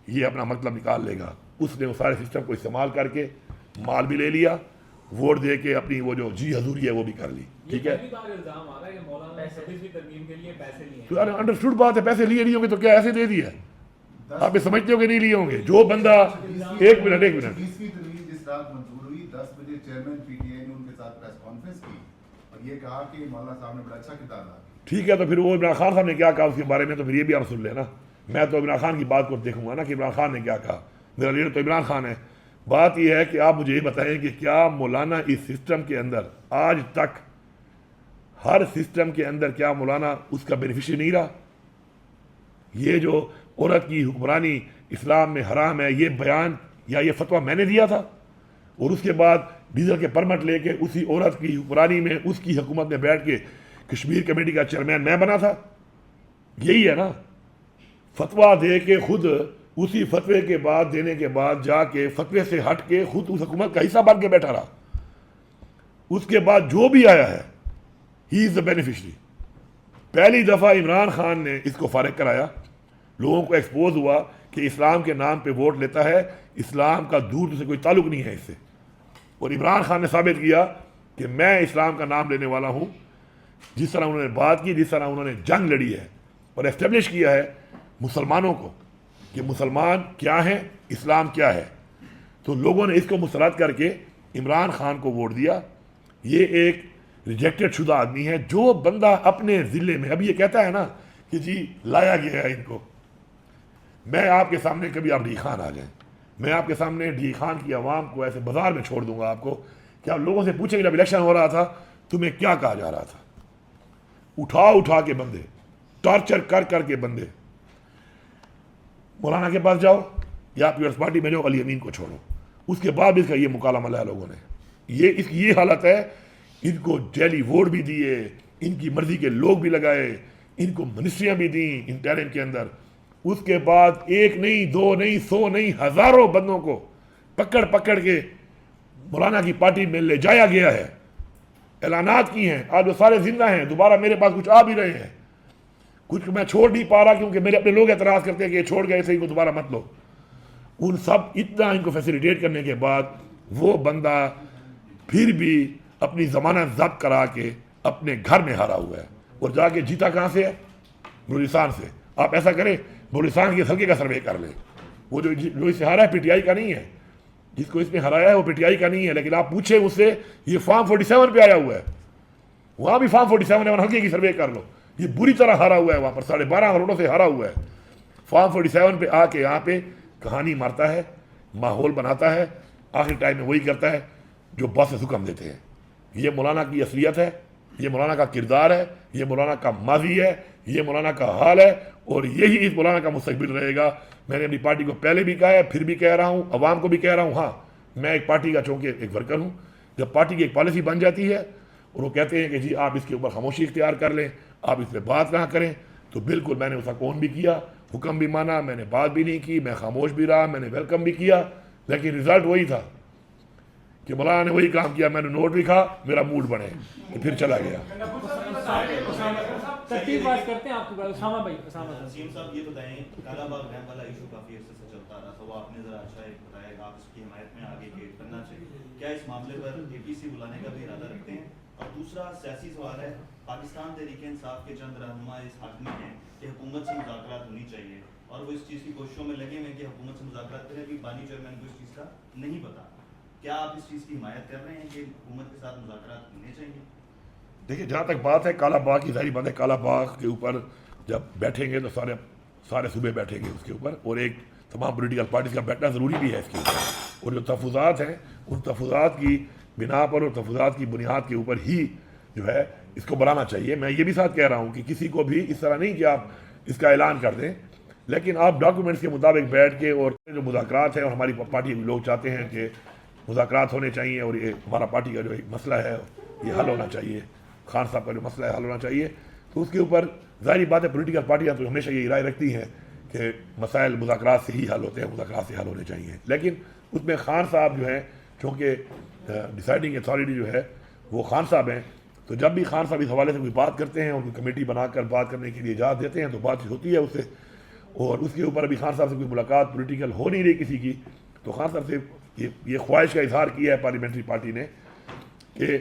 یہ اپنا مطلب نکال لے گا۔ اس نے وہ سارے سسٹم کو استعمال کر کے مال بھی لے لیا، ووٹ دے کے اپنی وہ جو جی حضوری ہے وہ بھی کر لی، ٹھیک ہے۔ الزام آ رہا ہے کہ مولانا نے 26ویں ترمیم کے لیے پیسے لیے ہیں۔ تو یار انڈرسٹوڈ بات ہے، پیسے لیے نہیں ہوں گے تو کیا ایسے دے دیا؟ آپ یہ سمجھتے ہو کہ نہیں لیے ہوں گے؟ جو بندہ ایک منٹ 20ویں ترمیم جس رات منظور ہوئی، 10 بجے چیئرمین پی ٹی آئی نے ان کے ساتھ پریس کانفرنس کی اور یہ کہا کہ مولانا صاحب نے بڑا اچھا کردار ادا کیا۔ ٹھیک ہے، تو پھر وہ عمران خان صاحب نے کیا کہا اس کے بارے میں، تو پھر یہ بھی آپ سن لینا۔ میں تو عمران خان کی بات کو دیکھوں گا نا کہ عمران خان نے کیا کہا، میرا لیڈر تو عمران خان ہے۔ بات یہ ہے کہ آپ مجھے یہ بتائیں کہ کیا مولانا اس سسٹم کے اندر آج تک ہر سسٹم کے اندر کیا مولانا اس کا بینیفیشری نہیں رہا؟ یہ جو عورت کی حکمرانی اسلام میں حرام ہے، یہ بیان یا یہ فتویٰ میں نے دیا تھا، اور اس کے بعد ڈیزل کے پرمٹ لے کے اسی عورت کی حکمرانی میں اس کی حکومت میں بیٹھ کے کشمیر کمیٹی کا چیئرمین میں بنا تھا۔ یہی ہے نا، فتویٰ دے کے خود اسی فتوے کے بعد دینے کے بعد جا کے فتوے سے ہٹ کے خود اس حکومت کا حصہ بن کے بیٹھا رہا۔ اس کے بعد جو بھی آیا ہے ہی از دا بینیفیشری۔ پہلی دفعہ عمران خان نے اس کو فارغ کرایا، لوگوں کو ایکسپوز ہوا کہ اسلام کے نام پہ ووٹ لیتا ہے، اسلام کا دور سے کوئی تعلق نہیں ہے اس سے، اور عمران خان نے ثابت کیا کہ میں اسلام کا نام لینے والا ہوں۔ جس طرح انہوں نے بات کی، جس طرح انہوں نے جنگ لڑی ہے اور اسٹیبلش کیا ہے مسلمانوں کو کہ مسلمان کیا ہیں، اسلام کیا ہے، تو لوگوں نے اس کو مسترد کر کے عمران خان کو ووٹ دیا، یہ ایک ریجیکٹڈ شدہ آدمی ہے۔ جو بندہ اپنے ضلع میں اب یہ کہتا ہے نا کہ جی لایا گیا ہے ان کو، میں آپ کے سامنے کبھی آپ ڈی خان آ جائیں، میں آپ کے سامنے ڈی خان کی عوام کو ایسے بازار میں چھوڑ دوں گا آپ کو کہ آپ لوگوں سے پوچھیں گے جب الیکشن ہو رہا تھا تمہیں کیا کہا جا رہا تھا، اٹھا کے بندے، ٹارچر کر کے بندے۔ مولانا کے پاس جاؤ یا پیپلز پارٹی میں جاؤ، علی امین کو چھوڑو، اس کے بعد اس کا یہ مکالمہ لایا لوگوں نے، یہ حالت ہے۔ ان کو جیلی ووٹ بھی دیے، ان کی مرضی کے لوگ بھی لگائے، ان کو منسٹریاں بھی دیں انٹرم کے اندر، اس کے بعد ایک نہیں، دو نہیں، 100 نہیں، ہزاروں بندوں کو پکڑ کے مولانا کی پارٹی میں لے جایا گیا ہے، اعلانات کی ہیں، آج وہ سارے زندہ ہیں، دوبارہ میرے پاس کچھ آ بھی رہے ہیں، کچھ میں چھوڑ نہیں پا رہا کیونکہ میرے اپنے لوگ اعتراض کرتے ہیں کہ یہ چھوڑ گئے سے ان کو دوبارہ مت لو۔ ان سب اتنا ان کو فیسیلیٹیٹ کرنے کے بعد وہ بندہ پھر بھی اپنی ضمانت ضبط کرا کے اپنے گھر میں ہارا ہوا ہے، اور جا کے جیتا کہاں سے ہے؟ بلوچستان سے۔ آپ ایسا کریں بلوچستان کے حلقے کا سروے کر لیں، وہ جو اس سے ہارا ہے پی ٹی آئی کا نہیں ہے، جس کو اس نے ہرایا ہے وہ پی ٹی آئی کا نہیں ہے، لیکن آپ پوچھیں اس سے یہ فارم 47 پہ آیا ہوا ہے، وہاں بھی فارم 47 ہے، وہاں حلقے کی سروے کر لو، یہ بری طرح ہارا ہوا ہے، وہاں پر 12.5 کروڑوں سے ہارا ہوا ہے۔ فارم 47 پہ آ کے یہاں پہ کہانی مارتا ہے، ماحول بناتا ہے، آخر ٹائم میں وہی کرتا ہے جو باس حکم دیتے ہیں۔ یہ مولانا کی اصلیت ہے، یہ مولانا کا کردار ہے، یہ مولانا کا ماضی ہے، یہ مولانا کا حال ہے، اور یہی اس مولانا کا مستقبل رہے گا۔ میں نے اپنی پارٹی کو پہلے بھی کہا ہے، پھر بھی کہہ رہا ہوں، عوام کو بھی کہہ رہا ہوں، ہاں میں ایک پارٹی کا چونکہ ایک ورکر ہوں، جب پارٹی کی ایک پالیسی بن جاتی ہے اور وہ کہتے ہیں کہ جی آپ اس کے اوپر خاموشی اختیار کر لیں، آپ اس پہ بات نہ کریں، تو بالکل میں نے اس کا کون بھی کیا، حکم بھی مانا، میں نے بات بھی نہیں کی، میں خاموش بھی رہا، میں نے ویلکم بھی کیا، لیکن رزلٹ وہی تھا کہ مولانا نے وہی کام کیا، میں نے نوٹ بھی کھا، میرا موڈ بنے تو پھر چلا گیا۔ ترتیب بات کرتے ہیں آپ کے بعد اسامہ بھائی۔ نسیم صاحب یہ بتائیں، کالا باغ ڈیم والا ایشو کافی عرصے سے چلتا رہا تھا، وہ آپ نے ذرا اچھا ایک بتایا کہ آپ اس کی حمایت میں آگے کے کرنا چاہیے، کیا اس معاملے پر اے پی سی بلانے کا بھی ارادہ رکھتے ہیں؟ اور دوسرا سیاسی سوال ہے، پاکستان تحریک انصاف کے چند رہنما اس حق میں ہیں کہ حکومت سے مذاکرات ہونی چاہیے، اور وہ اس چیز کی کوششوں میں لگے ہوئے کہ حکومت سے مذاکرات کریں، ابھی بانی چیئرمین کو اس چیز کا نہیں پتا، کیا آپ اس چیز کی حمایت کر رہے ہیں کہ حکومت کے ساتھ مذاکرات ہونے چاہیے؟ دیکھیں جہاں تک بات ہے کالا باغ کی، ظاہری بات ہے کالا باغ کے اوپر جب بیٹھیں گے تو سارے صوبے بیٹھیں گے اس کے اوپر، اور ایک تمام پولیٹیکل پارٹیز کا بیٹھنا ضروری بھی ہے اس کے اوپر، اور جو تحفظات ہیں ان تحفظات کی بنا پر اور تحفظات کی بنیاد کے اوپر ہی جو ہے اس کو بڑھانا چاہیے۔ میں یہ بھی ساتھ کہہ رہا ہوں کہ کسی کو بھی اس طرح نہیں کہ آپ اس کا اعلان کر دیں، لیکن آپ ڈاکومنٹس کے مطابق بیٹھ کے، اور جو مذاکرات ہیں، اور ہماری پارٹی کے لوگ چاہتے ہیں کہ مذاکرات ہونے چاہیے، اور یہ ہمارا پارٹی کا جو ایک مسئلہ ہے یہ حل ہونا چاہیے، خان صاحب کا جو مسئلہ ہے حل ہونا چاہیے، تو اس کے اوپر ظاہری بات ہے پولیٹیکل پارٹیاں تو ہمیشہ یہ رائے رکھتی ہیں کہ مسائل مذاکرات سے ہی حل ہوتے ہیں، مذاکرات سے حل ہونے چاہیے، لیکن اس میں خان صاحب جو ہیں چونکہ ڈیسائیڈنگ اتھارٹی جو ہے وہ خان صاحب ہیں، تو جب بھی خان صاحب اس حوالے سے کوئی بات کرتے ہیں، ان کی کمیٹی بنا کر بات کرنے کے لیے اجازت دیتے ہیں تو بات چیت ہوتی ہے اس سے، اور اس کے اوپر ابھی خان صاحب سے کوئی ملاقات پولیٹیکل ہو نہیں رہی کسی کی، تو خان صاحب سے یہ خواہش کا اظہار کیا ہے پارلیمنٹری پارٹی نے کہ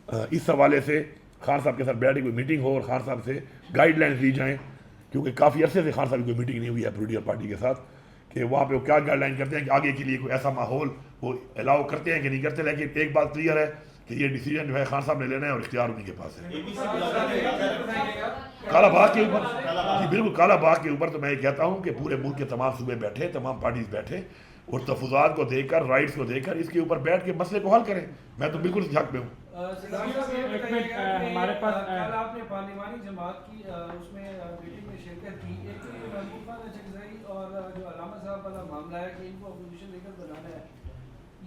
اس حوالے سے خان صاحب کے ساتھ بیٹھ کے کوئی میٹنگ ہو اور خان صاحب سے گائیڈ لائنز دی جائیں، کیونکہ کافی عرصے سے خان صاحب کی کوئی میٹنگ نہیں ہوئی ہے پولیٹیکل پارٹی کے ساتھ، کہ وہاں پہ وہ کیا گائیڈ لائن کرتے ہیں کہ آگے کے لیے کوئی ایسا ماحول وہ الاؤ کرتے ہیں کہ نہیں کرتے، لیکن ایک بات کلیئر ہے کہ یہ ڈیسیجن جو ہے خان صاحب نے لینا ہے اور اختیار انہیں کے پاس ہے۔ کالا باغ کے اوپر جی بالکل، کالا باغ کے اوپر تو میں یہ کہتا ہوں کہ پورے ملک کے تمام صوبے بیٹھے، تمام پارٹیز بیٹھے، اور تحفظات کو دیکھ کر، رائٹس کو دیکھ کر اس کے اوپر بیٹھ کے مسئلے کو حل کریں، میں تو بالکل اس حق میں ہوں۔ ہمارے پاس کل آپ نے پارلیمانی جماعت کی اس میں میٹنگ میں شرکت کی، ایک تو یہ محمود چکزئی اور جو علامہ صاحب والا معاملہ ہے کہ ان کو اپوزیشن لیڈر بنانا ہے،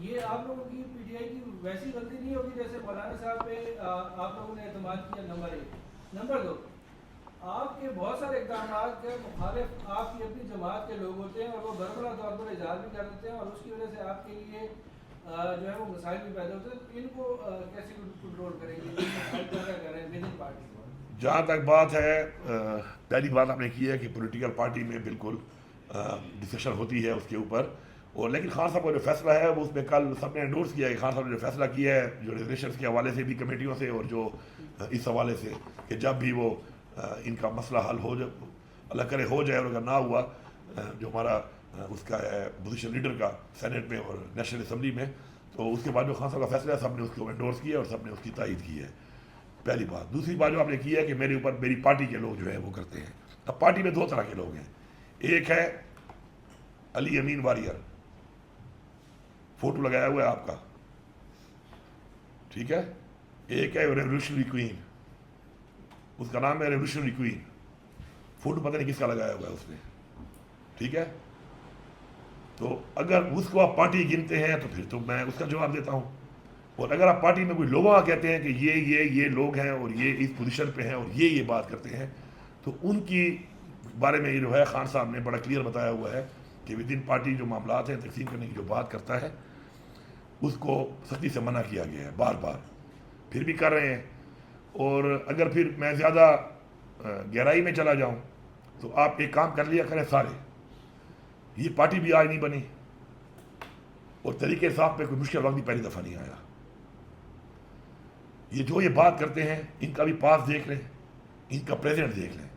یہ آپ لوگوں کی پی ٹی آئی کی ویسی غلطی نہیں ہوگی جیسے مولانا صاحب پہ آپ لوگوں نے اعتماد کیا، نمبر 1۔ نمبر 2، آپ کے بہت سارے اقدامات کے مخالف آپ کی اپنی جماعت کے لوگ ہوتے ہیں اور وہ برقرار طور پر اظہار بھی کر دیتے ہیں، اور اس کی وجہ سے آپ کے لیے جو ہے وہ مسائل بھی پیدا ہوتے ہیں، ان کو کیسے کنٹرول کریں گے پارٹی؟ جہاں تک بات ہے، پہلی بات آپ نے کی ہے کہ پولیٹیکل پارٹی میں بالکل ڈسکشن ہوتی ہے اس کے اوپر، اور لیکن خان صاحب کا جو فیصلہ ہے وہ اس میں کل سب نے انڈورس کیا ہے کہ خان صاحب نے جو فیصلہ کیا ہے جو ریزولیشنس کے حوالے سے بھی کمیٹیوں سے، اور جو اس حوالے سے کہ جب بھی وہ ان کا مسئلہ حل ہو جائے، اللہ کرے ہو جائے، اور اگر نہ ہوا جو ہمارا اس کا ہے پوزیشن لیڈر کا سینٹ میں اور نیشنل اسمبلی میں، تو تو اس کے بعد جو خان صاحب کا فیصلہ ہے سب نے اس کو انڈورس کیا اور سب نے اس کی تائید کی ہے، پہلی بات۔ دوسری بات جو آپ نے کی ہے کہ میرے اوپر میری پارٹی کے لوگ جو ہے وہ کرتے ہیں۔ اب پارٹی میں دو طرح کے لوگ ہیں، ایک ہے علی امین واریر، فوٹو لگایا ہوا ہے آپ کا، ٹھیک ہے، ایک ہے ریولیوشنری کوئین، اس کا نام ہے ریولیوشنری کوئین، فوٹو پتہ نہیں کس کا لگایا ہوا ہے اس نے، ٹھیک ہے۔ تو اگر اس کو آپ پارٹی گنتے ہیں تو پھر تو میں اس کا جواب دیتا ہوں، اور اگر آپ پارٹی میں کوئی لوگوں کا کہتے ہیں کہ یہ لوگ ہیں اور یہ اس پوزیشن پہ ہیں اور یہ بات کرتے ہیں، تو ان کی بارے میں یہ جو ہے خان صاحب نے بڑا کلیئر بتایا ہوا ہے کہ ود ان پارٹی جو معاملات ہیں تقسیم کرنے کی جو بات کرتا ہے اس کو سختی سے منع کیا گیا ہے، بار بار پھر بھی کر رہے ہیں۔ اور اگر پھر میں زیادہ گہرائی میں چلا جاؤں تو آپ ایک کام کر لیا کریں سارے، یہ پارٹی بھی آج نہیں بنی اور طریقہ انصاف پہ کوئی مشکل وقت بھی پہلی دفعہ نہیں آیا۔ یہ بات کرتے ہیں ان کا بھی پاس دیکھ لیں، ان کا پریزنٹ دیکھ لیں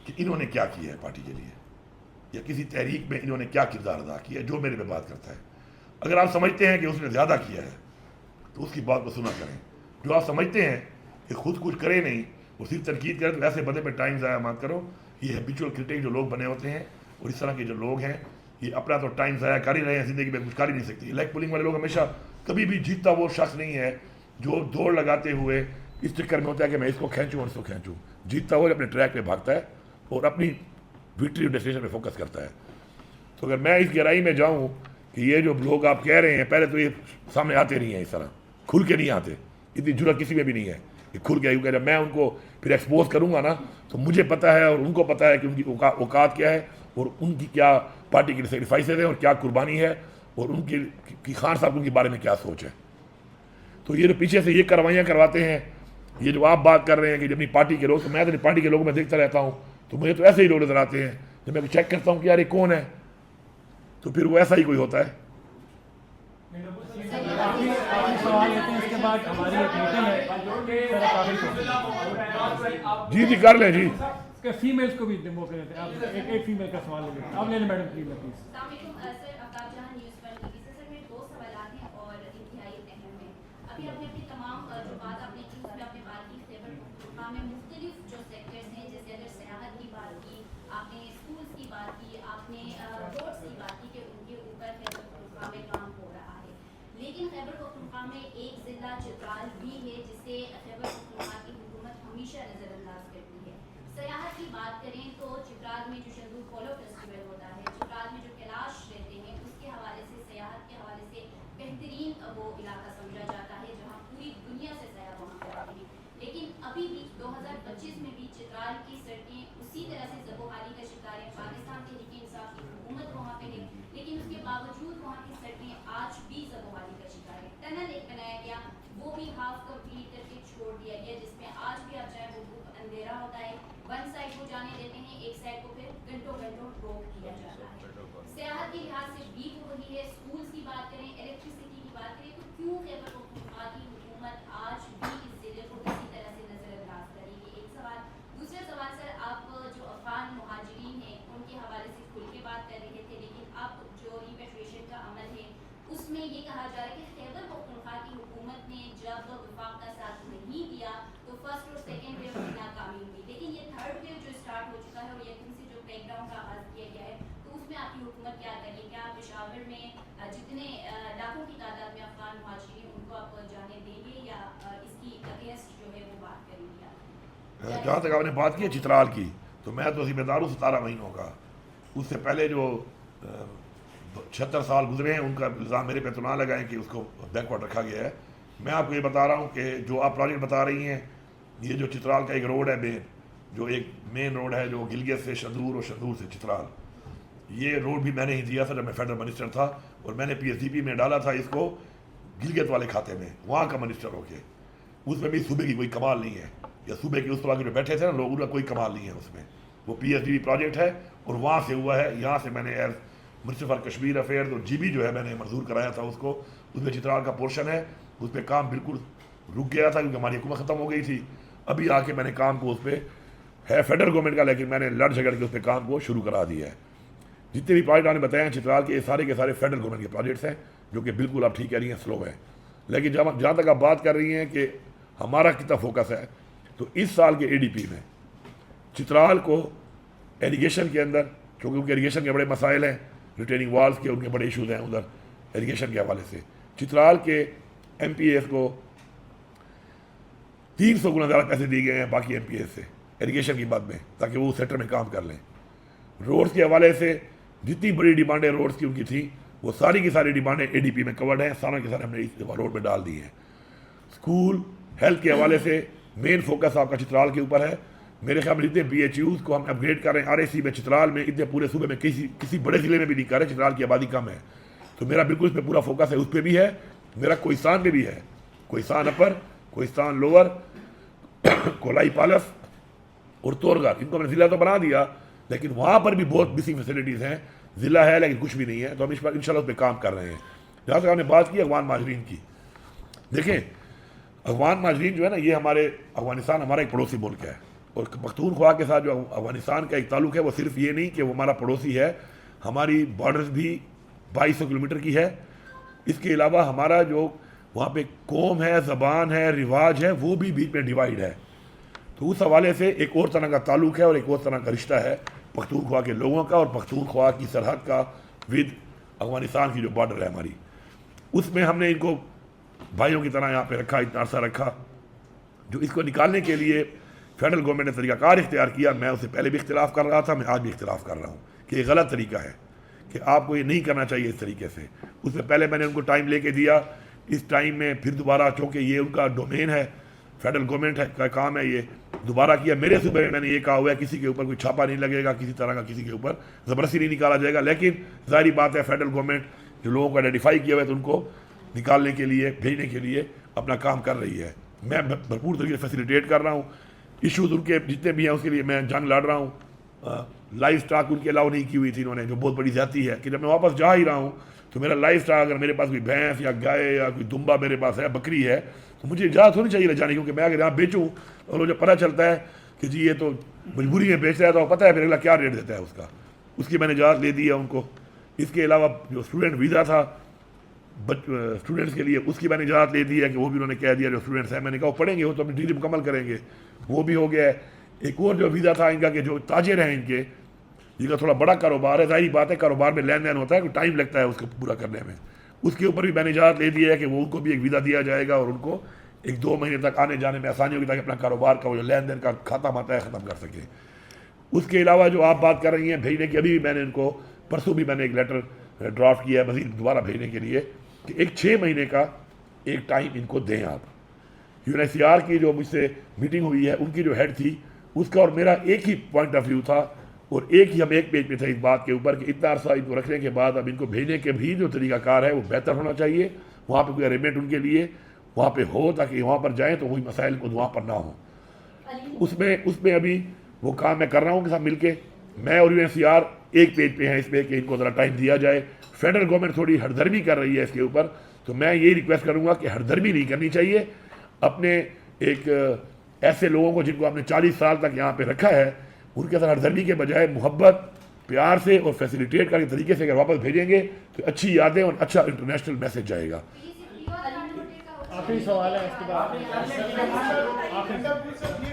کہ انہوں نے کیا کیا ہے پارٹی کے لیے، یا کسی تحریک میں انہوں نے کیا کردار ادا کیا ہے جو میرے پہ بات کرتا ہے۔ اگر آپ سمجھتے ہیں کہ اس نے زیادہ کیا ہے تو اس کی بات کو سنا کریں، جو آپ سمجھتے ہیں کہ خود کچھ کرے نہیں اور صرف تنقید کرے تو ایسے بندے پہ ٹائم ضائع مت کرو۔ یہ ہیبیچول کرٹک جو لوگ بنے ہوتے ہیں اور اس طرح کے جو لوگ ہیں یہ اپنا تو ٹائم ضائع کر ہی رہے ہیں، زندگی میں کچھ کر ہی نہیں سکتی۔ لیگ پولنگ والے لوگ ہمیشہ کبھی بھی جیتتا وہ شخص نہیں ہے جو دوڑ لگاتے ہوئے اس چکر میں ہوتا ہے کہ میں اس کو کھینچوں اور اس کو کھینچوں، جیتتا ہوا اپنے ٹریک پہ بھاگتا ہے اور اپنی وکٹری اور ڈیسٹینیشن پہ فوکس کرتا ہے۔ تو اگر میں اس گہرائی میں جاؤں کہ یہ جو لوگ آپ کہہ رہے ہیں، پہلے تو یہ سامنے آتے نہیں ہیں، اس طرح کھل کے نہیں آتے، اتنی جرأت کسی میں بھی نہیں ہے کہ کھل کے، کیونکہ جب میں ان کو پھر ایکسپوز کروں گا نا تو مجھے پتہ ہے اور ان کو پتہ ہے کہ ان کی اوقات کیا ہے اور ان کی کیا پارٹی کے سیکریفائسز ہیں اور کیا قربانی ہے اور ان کی خان صاحب ان کے بارے میں کیا سوچ ہے۔ تو یہ جو پیچھے سے یہ کروائیاں کرواتے ہیں، یہ جو آپ بات کر رہے ہیں کہ جب اپنی پارٹی کے لوگ، تو میں اپنی پارٹی کے لوگوں میں دیکھتا رہتا ہوں تو مجھے تو ایسے ہی لوگ نظر آتے ہیں، جب میں چیک کرتا ہوں کہ یار یہ کون ہے تو پھر وہ ایسا ہی کوئی ہوتا ہے۔ جی کر لیں جی، فیمیلز کو بھی موقع دیتے ہیں، آپ ایک فیمیل کا سوال لے لیں، آپ لے لیں میڈم پلیز۔ السلام علیکم سر، آفتاب جہاں نیوز پر سر میرے دو سوالات ہیں اور انتہائی اہم ہیں۔ ابھی آپ نے اپنی تمام جو بات آپ نے کی اس میں آپ نے بات کی خیبر پختونخوا میں مختلف جو سیکٹرز ہیں، جیسے اگر سیاحت کی بات کی، آپ نے اسکولس کی بات کی، آپ نے روڈس کی بات کی کہ ان کے اوپر خیبر پختونخوا میں کام ہو رہا ہے، لیکن خیبر پختونخوا میں ایک ضلع چترال بھی ہے جسے خیبر پختونخوا کی حکومت ہمیشہ نظر انداز کرتی ہے۔ سیاحت کی بات کریں تو چترال میں جو شندور پولو فیسٹیول ہوتا ہے، چترال میں جو کیلاش رہتے ہیں، اس کے حوالے سے سیاحت کے حوالے سے بہترین وہ علاقہ سمجھا جاتا ہے جہاں پوری دنیا سے سیاح وہاں پہ آتے ہیں، لیکن ابھی بھی 2025 میں بھی چترال کی سڑکیں اسی طرح سے زبوحالی کا شکار ہے۔ پاکستان تحریک انصاف کی حکومت وہاں پہ ہے لیکن اس کے باوجود وہاں کی سڑکیں آج بھی زبوحالی کا شکار ہے۔ ٹنل ایک بنایا گیا وہ بھی ہاف کمپلیٹ کر کے چھوڑ دیا گیا، جس میں آج بھی آپ چاہے وہ اندھیرا ہوتا ہے، ون سائڈ کو جانے دیتے ہیں، ایک سائڈ کو پھر گھنٹوں روک دیا جاتا ہے۔ سیاحت کے لحاظ سے ویک ہو رہی ہے۔ اسکولس کی بات کریں، الیکٹریسٹی کی بات کریں، تو کیوں خیبر پختونخوا کی حکومت آج بھی اس ضلع کو اسی طرح سے نظر انداز کرے گی؟ ایک سوال۔ دوسرا سوال سر، آپ جو افغان مہاجرین ہیں ان کے حوالے سے کھل کے بات کر رہے تھے، لیکن اب جو ریپیٹریشن کا عمل ہے اس میں یہ کہا جا رہا ہے کہ خیبر پختونخوا کی حکومت نے جب وفاق کا ساتھ نہیں دیا تو فرسٹ اور سیکنڈ ویو میں ناکامی ہوئی، لیکن یہ تھرڈ ویو جو اسٹارٹ ہو چکا ہے اور یقین سے جو کریک ڈاؤن کا آغاز کیا گیا ہے تو اس میں آپ کی حکومت کیا کرے؟ کیا پشاور میں جتنے لاکھوں کی تعداد میں افغان مہاجرین ان کو آپ جانے دیں گے یا اس کی اگینسٹ جو ہے وہ بات کریں گے؟ جہاں تک آپ نے بات کی ہے چترال کی، تو میں تو ذمہ دار ہوں 17 مہینوں کا، اس سے پہلے جو 76 سال گزرے ہیں ان کا الزام میرے پہ تو نہ لگائیں کہ اس کو بیک ورڈ رکھا گیا ہے۔ میں آپ کو یہ بتا رہا ہوں کہ جو آپ پروجیکٹ بتا رہی ہیں، یہ جو چترال کا ایک روڈ ہے جو ایک مین روڈ ہے جو گلگت سے شندور اور شندور سے چترال، یہ روڈ بھی میں نے ہی دیا تھا جب میں فیڈرل منسٹر تھا، اور میں نے پی ایس ڈی پی میں ڈالا تھا اس کو گلگت والے کھاتے میں، وہاں کا منسٹر ہو کے۔ اس میں بھی صوبے کی کوئی کمال نہیں ہے، یا صوبے کے اس طرح کے جو بیٹھے تھے نا لوگ، ان کا کوئی کمال نہیں ہے اس میں۔ وہ P S D P project ہے اور وہاں سے ہوا ہے، یہاں سے میں نے as minister for Kashmir affairs اور جی بی جو ہے میں نے منظور کرایا تھا اس کو، اس میں چترال کا پورشن ہے، اس پہ کام بالکل رک گیا تھا کیونکہ ہماری حکومت ختم ہو گئی تھی۔ ابھی آ کے میں نے کام کو اس پہ ہے فیڈرل گورنمنٹ کا، لیکن میں نے لڑ جھگڑ کے اس پہ کام کو شروع کرا دیا ہے۔ جتنے بھی پروجیکٹ آپ نے بتائے ہیں چترال کے سارے فیڈرل گورنمنٹ کے پروجیکٹس ہیں، جو کہ بالکل آپ ٹھیک کہہ رہی ہیں سلو ہے. لیکن جہاں تک آپ بات کر رہی ہیں کہ ہمارا کتنا فوکس ہے، تو اس سال کے ADP میں چترال کو ایریگیشن کے اندر، چونکہ ان کے ایریگیشن کے بڑے مسائل ہیں، ریٹیننگ والز کے ان کے بڑے ایشوز ہیں ادھر ایریگیشن کے حوالے سے، چترال کے MPAs کو 300 گنا زیادہ پیسے دیے گئے ہیں باقی MPAs سے ایریگیشن کی بات میں، تاکہ وہ سیکٹر میں کام کر لیں. روڈز کے حوالے سے جتنی بڑی ڈیمانڈیں روڈز کی ان کی تھیں، وہ ساری کی ساری ڈیمانڈیں ADP میں کورڈ ہیں، سارے کے سارے ہم نے اس دفعہ روڈ میں ڈال دی ہیں. اسکول ہیلتھ کے حوالے سے مین فوکس آپ کا چترال کے اوپر ہے. میرے خیال میں جتنے BHUs کو ہم اپ گریڈ کر رہے ہیں RAC میں چترال میں، اتنے پورے صوبے میں کسی بڑے ضلع میں بھی نہیں کر رہے. چترال کی آبادی کم ہے، تو میرا بالکل اس پہ پورا فوکس ہے. اس پہ بھی ہے میرا، کوہستان میں بھی ہے، کوہستان اپر، کوہستان لوور، کولائی پالس اور تورگھر، ان کو ہم نے ضلع تو بنا دیا، لیکن وہاں پر بھی بہت مسنگ فیسلٹیز ہیں. ضلع ہے لیکن کچھ بھی نہیں ہے، تو ہم اس پر انشاءاللہ اس پہ کام کر رہے ہیں. جہاں تک ہم نے بات کی افغان مہاجرین کی، دیکھیں افغان مہاجرین جو ہے نا، یہ افغانستان ہمارا ایک پڑوسی ملک ہے، اور پختونخوا کے ساتھ جو افغانستان کا ایک تعلق ہے، وہ صرف یہ نہیں کہ وہ ہمارا پڑوسی ہے، ہماری بارڈرز بھی 2200 کلومیٹر کی ہے. اس کے علاوہ ہمارا جو وہاں پہ قوم ہے، زبان ہے، رواج ہے، وہ بھی بیچ میں ڈیوائیڈ ہے. تو اس حوالے سے ایک اور طرح کا تعلق ہے اور ایک اور طرح کا رشتہ ہے پختونخوا کے لوگوں کا، اور پختونخوا کی سرحد کا ود افغانستان کی جو بارڈر ہے ہماری، اس میں ہم نے ان کو بھائیوں کی طرح یہاں پہ رکھا، اتنا عرصہ رکھا. جو اس کو نکالنے کے لیے فیڈرل گورنمنٹ نے طریقہ کار اختیار کیا، میں اس سے پہلے بھی اختلاف کر رہا تھا، میں آج بھی اختلاف کر رہا ہوں کہ یہ غلط طریقہ ہے، کہ آپ کو یہ نہیں کرنا چاہیے اس طریقے سے. اس سے پہلے میں نے ان کو ٹائم لے کے دیا، اس ٹائم میں پھر دوبارہ، چونکہ یہ ان کا ڈومین ہے، فیڈرل گورنمنٹ کا کام ہے، یہ دوبارہ کیا. میرے صوبے میں نے یہ کہا ہوا ہے کسی کے اوپر کوئی چھاپا نہیں لگے گا، کسی طرح کا کسی کے اوپر زبردستی نہیں نکالا جائے گا. لیکن ظاہری بات ہے فیڈرل گورنمنٹ جو لوگوں کو آئیڈینٹیفائی کیا ہوا ہے تو ان کو نکالنے کے لیے، بھیجنے کے لیے اپنا کام کر رہی ہے. میں بھرپور طریقے سے فیسیلیٹیٹ کر رہا ہوں. ایشوز ان کے جتنے بھی ہیں اس کے لیے میں جنگ لڑ رہا ہوں. لائف سٹاک ان کی الاؤ نہیں کی ہوئی تھی انہوں نے، جو بہت بڑی زیادتی ہے کہ جب میں واپس جا ہی رہا ہوں تو میرا لائف سٹاک، اگر میرے پاس کوئی بھینس یا گائے یا کوئی دمبا میرے پاس ہے، بکری ہے، تو مجھے اجازت ہونی چاہیے لے جانے، کیونکہ میں اگر یہاں بیچوں اور مجھے پتہ چلتا ہے کہ جی یہ تو مجبوری میں بیچ رہا ہے، تو پتہ ہے پھر اگلا کیا ریٹ دیتا ہے اس کا، اس کی میں نے اجازت لے دی ہے ان کو. اس کے علاوہ جو اسٹوڈنٹ ویزا تھا اسٹوڈنٹس کے لیے، اس کی میں نے اجازت لے دی ہے کہ وہ بھی انہوں نے کہہ دیا جو اسٹوڈنٹس ہیں، میں نے کہا وہ پڑھیں گے، وہ تو اپنی ڈگری مکمل کریں گے، وہ بھی ہو گیا ہے. ایک اور جو ویزا تھا ان کا کہ جو تاجر ہیں ان کے، جن کا تھوڑا بڑا کاروبار ہے، ظاہری بات ہے کاروبار میں لین دین ہوتا ہے، کوئی ٹائم لگتا ہے اس کو پورا کرنے میں، اس کے اوپر بھی میں نے اجازت لے دی ہے کہ وہ ان کو بھی ایک ویزا دیا جائے گا اور ان کو 1-2 مہینے تک آنے جانے میں آسانی ہوگی، تاکہ اپنا کاروبار کا وہ جو لین دین کا کھاتا ماتا ہے ختم کر سکے. اس کے علاوہ جو آپ بات کر رہی ہیں بھیجنے کی، ابھی بھی میں نے ان کو پرسوں بھی میں نے ایک لیٹر ڈرافٹ کیا ہے مزید دوبارہ بھیجنے کے لیے کہ ایک 6 مہینے کا ایک ٹائم ان کو دیں آپ. UNHCR کی جو مجھ سے میٹنگ ہوئی ہے، ان کی جو ہیڈ تھی، اس کا اور میرا ایک ہی پوائنٹ آف ویو تھا، اور ایک پیج پہ تھا اس بات کے اوپر کہ اتنا عرصہ ان کو رکھنے کے بعد اب ان کو بھیجنے کے بھی جو طریقہ کار ہے وہ بہتر ہونا چاہیے. وہاں پہ کوئی ارینجمنٹ ان کے لیے وہاں پہ ہو، تاکہ وہاں پر جائیں تو وہی مسائل کو وہاں پر نہ ہوں. اس میں ابھی وہ کام میں کر رہا ہوں کہ ساتھ مل کے میں اور UNHCR ایک پیج پہ ہیں اس پہ کہ ان کو ذرا ٹائم دیا جائے. فیڈرل گورنمنٹ تھوڑی ہردرمی کر رہی ہے اس کے اوپر، تو میں یہی ریکویسٹ کروں گا کہ ہردرمی نہیں کرنی چاہیے. اپنے ایک ایسے لوگوں کو جن کو آپ نے 40 سال تک یہاں پہ رکھا ہے، ان کے ساتھ ہردرمی کے بجائے محبت، پیار سے اور فیسیلیٹیٹ کر کے طریقے سے اگر واپس بھیجیں گے تو اچھی یادیں اور اچھا انٹرنیشنل میسج جائے گا. آخری سوال ہے اس کے بعد یہ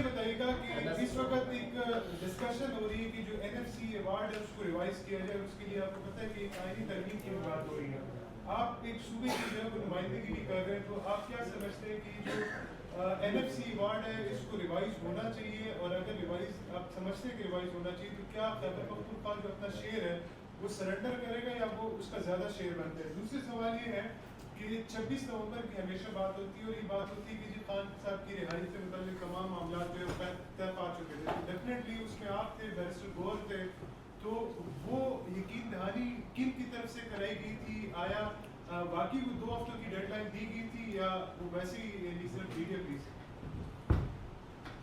بتائیے گا کہ اس وقت ایک ڈسکشن ہو رہی ہے کہ جو NFC ایوارڈ ہے اس کو ریوائز کیا جائے. اس کے لیے آپ کو پتہ ہے کہ ایک آئینی ترمیم کی بات ہو رہی ہے. آپ ایک صوبے کی جو ہے وہ نمائندگی بھی کر رہے ہیں، تو آپ کیا سمجھتے ہیں کہ جو NFC ایوارڈ ہے اس کو ریوائز ہونا چاہیے؟ اور اگر ریوائز آپ سمجھتے ہیں کہ ریوائز ہونا چاہیے تو کیا خیبر پختونخوا جو اپنا شیئر ہے وہ سرنڈر کرے گا یا وہ اس کا زیادہ شیئر بنتا ہے؟ دوسرے سوال یہ ہے کہ 26 نومبر کی ہمیشہ بات ہوتی ہے اور یہ بات ہوتی ہے کہ جی خان صاحب کی رہائی سے متعلق تمام معاملات جو ہے طے پا چکے تھے. ڈیفینیٹلی اس میں آپ تھے، بیرسٹر گور تھے، تو وہ یقین دہانی کن کی طرف سے کرائی گئی تھی؟ آیا باقی کو 2 ہفتوں کی ڈیڈ لائن دی گئی تھی یا وہ ویسے ہی صرف میڈیا پلیز؟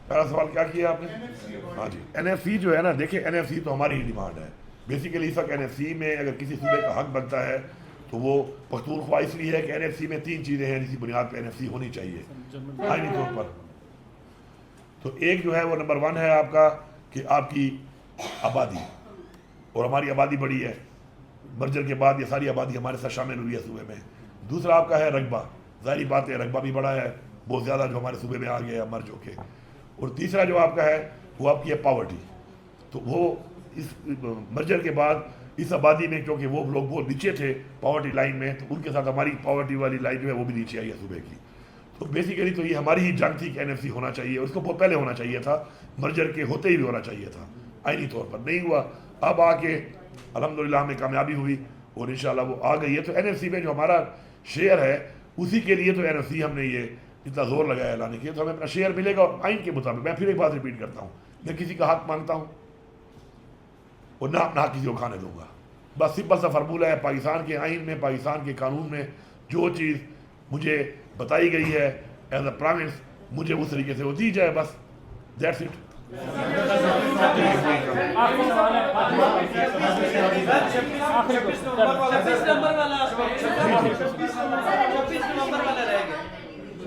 پہلا سوال کیا کیا آپ نے؟ ہاں جی، NFC جو ہے نا، دیکھیں NFC تو ہماری ہی ڈیمانڈ ہے بیسیکلی. اس وقت NFC میں اگر کسی صوبے کا حق بنتا ہے تو وہ پختونخوا اس لیے ہے کہ NFC میں 3 چیزیں ہیں جس کی بنیاد پہ NFC ہونی چاہیے آئینی طور پر. تو ایک جو ہے وہ نمبر 1 ہے آپ کا کہ آپ کی آبادی، اور ہماری آبادی بڑی ہے، مرجر کے بعد یہ ساری آبادی ہمارے ساتھ شامل ہوئی ہے صوبے میں. دوسرا آپ کا ہے رقبہ، ظاہری بات ہے رقبہ بھی بڑا ہے بہت زیادہ جو ہمارے صوبے میں آ گیا ہے مرج ہو کے، اور تیسرا جو آپ کا ہے وہ آپ کی ہے پاورٹی. تو وہ اس مرجر کے بعد اس آبادی میں کیونکہ وہ لوگ بہت نیچے تھے پاورٹی لائن میں، تو ان کے ساتھ ہماری پاورٹی والی لائن جو ہے وہ بھی نیچے آئی ہے صوبے کی. تو بیسیکلی تو یہ ہماری ہی جنگ تھی کہ NFC ہونا چاہیے، اس کو بہت پہلے ہونا چاہیے تھا، مرجر کے ہوتے ہی بھی ہونا چاہیے تھا، آئینی طور پر نہیں ہوا. اب آ کے الحمدللہ ہمیں کامیابی ہوئی اور انشاءاللہ وہ آ گئی ہے. تو NFC میں جو ہمارا شیئر ہے اسی کے لیے تو NFC ہم نے یہ اتنا زور لگایا لانے کے، تو ہمیں اپنا شیئر ملے گا آئین کے مطابق. میں پھر ایک بات ریپیٹ کرتا ہوں، میں کسی کا حق مانگتا ہوں اور نہ اپنا حق کسی کو کھانے دوں گا. بس سمپل سا فارمولہ ہے، پاکستان کے آئین میں پاکستان کے قانون میں جو چیز مجھے بتائی گئی ہے ایز اے پرامس مجھے اس طریقے سے وہ دی جائے، بس دیٹس اٹ.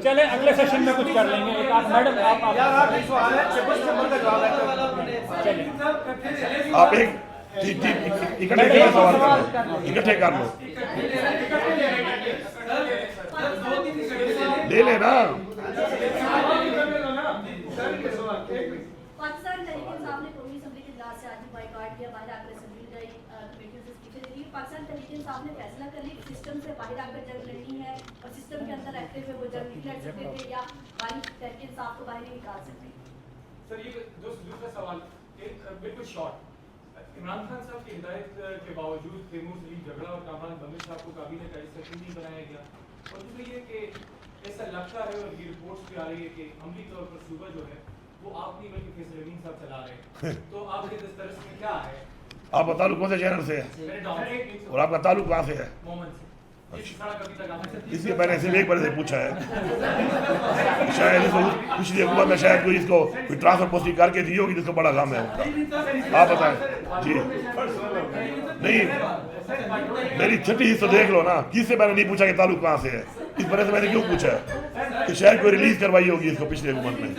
چلے اگلے سیشن میں کچھ کر لیں گے. ایک آپ میڈم آپ ایک اکٹھے کر لو لے لینا. پاکستان تحریک انصاف نے قومی اسمبلی کے اجلاس سے آج بائیکاٹ کیا، باہر آ کر اسمبلی کمیٹیوں سے استعفے دے دیے. پاکستان تحریک انصاف نے فیصلہ کر لیا کہ سسٹم سے باہر آ کر جنگ لڑنی ہے اور سسٹم کے اندر رہتے ہوئے وہ جنگ نہیں لڑ سکتے تھے یا تحریک انصاف کو باہر نہیں نکال سکتے. سر یہ دوسرا سوال بالکل شارٹ، عمران خان صاحب کی ہدایت کے باوجود تیمور سلیم جھگڑا اور کامران بمبئی صاحب کو کابینہ کا حصہ کیوں نہیں بنایا گیا؟ اور دوسرا یہ کہ ایسا لگتا ہے اور یہ رپورٹس بھی آ رہی ہے کہ عملی طور پر صوبہ جو ہے وہ آپ نہیں بلکہ فیصل امین صاحب چلا رہے ہیں، تو آپ کے دسترس میں کیا ہے؟ آپ کا تعلق کون سے شہر سے ہے اور آپ کا تعلق کہاں سے ہے؟ اس لیے میں نے اسے ایک بار سے پوچھا ہے، شاید اس کو پچھلی حکومت میں شاید کوئی اس کو کوئی ٹرانسفر پوسٹنگ کر کے دی ہوگی جس کو بڑا کام ہے. آپ بتائیں. جی نہیں، میری چھٹی حصہ دیکھ لو نا، کس سے میں نے نہیں پوچھا کہ تعلق کہاں سے ہے، اس وجہ سے میں نے کیوں پوچھا ہے کہ شاید کوئی ریلیز کروائی ہوگی اس کو پچھلی حکومت میں.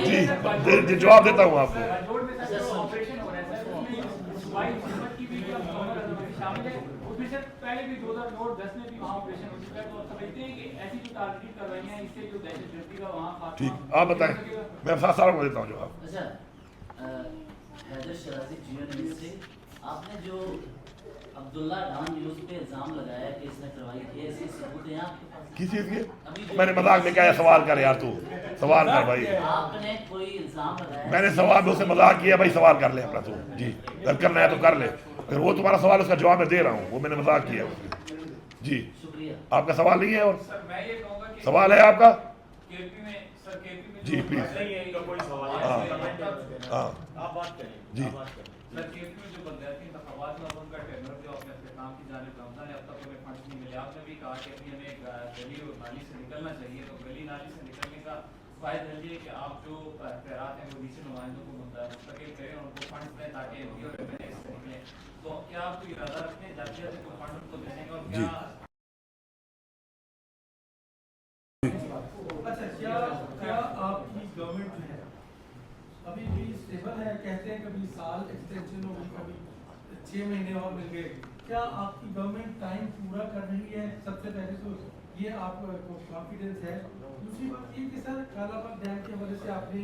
جی جواب دیتا ہوں آپ کو. پہلے بھی 2010 میں بھی وہاں آپریشن ہو چکا ہے، تو آپ سمجھتے ہیں کہ ایسی جو ٹارگیٹ کروائیاں ہیں اس سے جو دہشت گردی کا وہاں ٹھیک آپ بتائیں، میں سارا کو دیتا ہوں جواب. اچھا حیدر شرازی GNMS سے آپ نے جو عبداللہ ڈان نیوز پہ الزام لگایا کہ اس نے کروائی تھی، ایسی ثبوت ہیں آپ کے پاس؟ کس چیز کی؟ میں نے مذاق میں کیا ہے، سوال کر یار، تو سوال کر بھائی. آپ نے کوئی الزام لگایا؟ میں نے سوال میں اسے مذاق کیا بھائی، سوال کر لے اپنا تو. جی اگر کرنا ہے تو کر لے، پھر وہ تمہارا سوال اس کا جواب میں دے رہا ہوں، وہ میں نے مذاق کیا. جی شکریہ. آپ کا سوال نہیں ہے اور سوال ہے آپ کا؟ جی پلیز. ہاں جی فائدہ یہ کہ آپ جو اختیارات ہیں وہ نیچے نمائندوں کو مستقل کریں اور ان کو فنڈ دیں تاکہ ان کی نکلیں. تو کیا آپ کو ارادہ رکھتے ہیں جاتے جاتے کو فنڈ کو دیں گے اور کیا کیا آپ کی گورنمنٹ جو ہے ابھی بھی اسٹیبل ہے؟ کہتے ہیں کبھی سال ایکسٹینشن ہو گئی، کبھی 6 مہینے اور مل گئے. کیا آپ کی گورنمنٹ ٹائم پورا کر رہی ہے؟ سب سے پہلے تو یہ آپ کو کانفیڈنس ہے. دوسری بات یہ کہ سر کالا باغ ڈیم کی وجہ سے آپ نے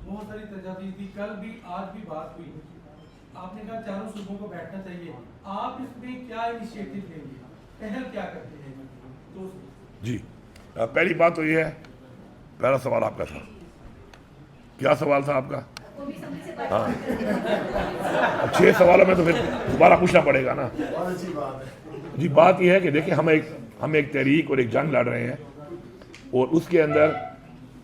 بہت ساری تجاویز دی، کل بھی آج بھی بات ہوئی، آپ نے کہا چاروں صوبوں کو بیٹھنا چاہیے. آپ اس میں کیا انیشیٹو لیں گے، پہل کیا کرتے ہیں؟ جی پہلی بات تو یہ ہے، پہلا سوال آپ کا تھا، کیا سوال تھا آپ کا؟ ہاں 6 سوالوں میں تو پھر دوبارہ پوچھنا پڑے گا نا. جی بات یہ ہے کہ دیکھیں ہم ایک تحریک اور ایک جنگ لڑ رہے ہیں، اور اس کے اندر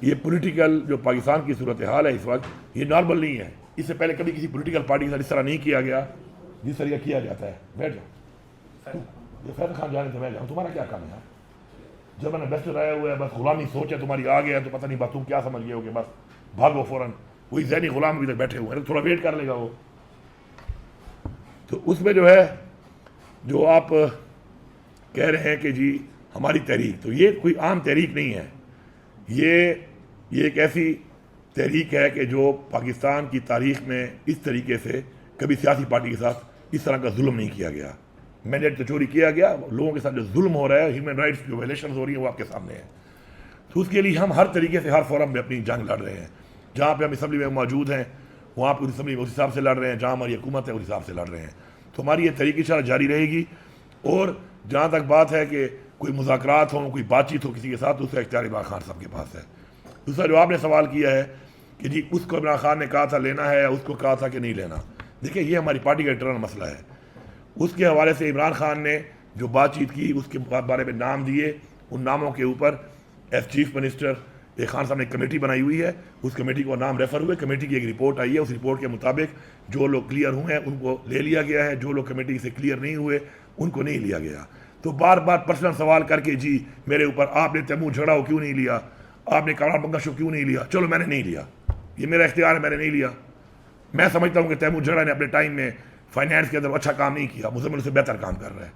یہ پولیٹیکل جو پاکستان کی صورتحال ہے اس وقت یہ نارمل نہیں ہے. اس سے پہلے کبھی کسی پولیٹیکل پارٹی کے ساتھ اس طرح نہیں کیا گیا جس طرح کیا جاتا ہے. بیٹھ جاؤ، یہ فیض خان جانے سے میں جاؤں، تمہارا کیا کام ہے؟ جب میں نے بیسٹ آیا ہوا ہے، بس غلامی سوچ ہے تمہاری آ گیا تو پتہ نہیں بس تم کیا سمجھ گئے ہو کہ بس بھاگو فوراً. وہی ذہنی غلام ابھی تک بیٹھے ہوئے ہیں، تھوڑا ویٹ کر لے گا وہ. تو اس میں جو ہے جو آپ کہہ رہے ہیں کہ جی ہماری تحریک، تو یہ کوئی عام تحریک نہیں ہے، یہ ایک ایسی تحریک ہے کہ جو پاکستان کی تاریخ میں اس طریقے سے کبھی سیاسی پارٹی کے ساتھ اس طرح کا ظلم نہیں کیا گیا. مینڈیٹ تو چوری کیا گیا, لوگوں کے ساتھ جو ظلم ہو رہا ہے, ہیومن رائٹس جو ویلیشنز ہو رہی ہیں وہ آپ کے سامنے ہے. تو اس کے لیے ہم ہر طریقے سے ہر فورم میں اپنی جنگ لڑ رہے ہیں. جہاں پہ ہم اسمبلی میں موجود ہیں وہاں پہ اسمبلی اس حساب سے لڑ رہے ہیں, جہاں ہماری حکومت ہے اس حساب سے لڑ رہے ہیں. تو ہماری یہ طریقہ کار جاری رہے گی. اور جہاں تک بات ہے کہ کوئی مذاکرات ہوں, کوئی بات چیت ہو کسی کے ساتھ, تو اس کا اختیار عمران خان صاحب کے پاس ہے. دوسرا جو آپ نے سوال کیا ہے کہ جی اس کو عمران خان نے کہا تھا لینا ہے, اس کو کہا تھا کہ نہیں لینا, دیکھیں یہ ہماری پارٹی کا انٹرنل مسئلہ ہے. اس کے حوالے سے عمران خان نے جو بات چیت کی اس کے بارے میں نام دیے, ان ناموں کے اوپر ایز چیف منسٹر خان صاحب نے کمیٹی بنائی ہوئی ہے, اس کمیٹی کو نام ریفر ہوئے, کمیٹی کی ایک رپورٹ آئی ہے, اس رپورٹ کے مطابق جو لوگ کلیئر ہوئے ہیں ان کو لے لیا گیا ہے, جو لوگ کمیٹی سے کلیئر نہیں ہوئے ان کو نہیں لیا گیا. تو بار بار پرسنل سوال کر کے جی میرے اوپر آپ نے تیمور جھگڑا کیوں نہیں لیا, آپ نے کامران بنگا شو کیوں نہیں لیا, چلو میں نے نہیں لیا, یہ میرا اختیار ہے, میں نے نہیں لیا. میں سمجھتا ہوں کہ تیمور جھگڑا نے اپنے ٹائم میں فائنینس کے اندر اچھا کام نہیں کیا, مزمل سے بہتر کام کر رہا ہے,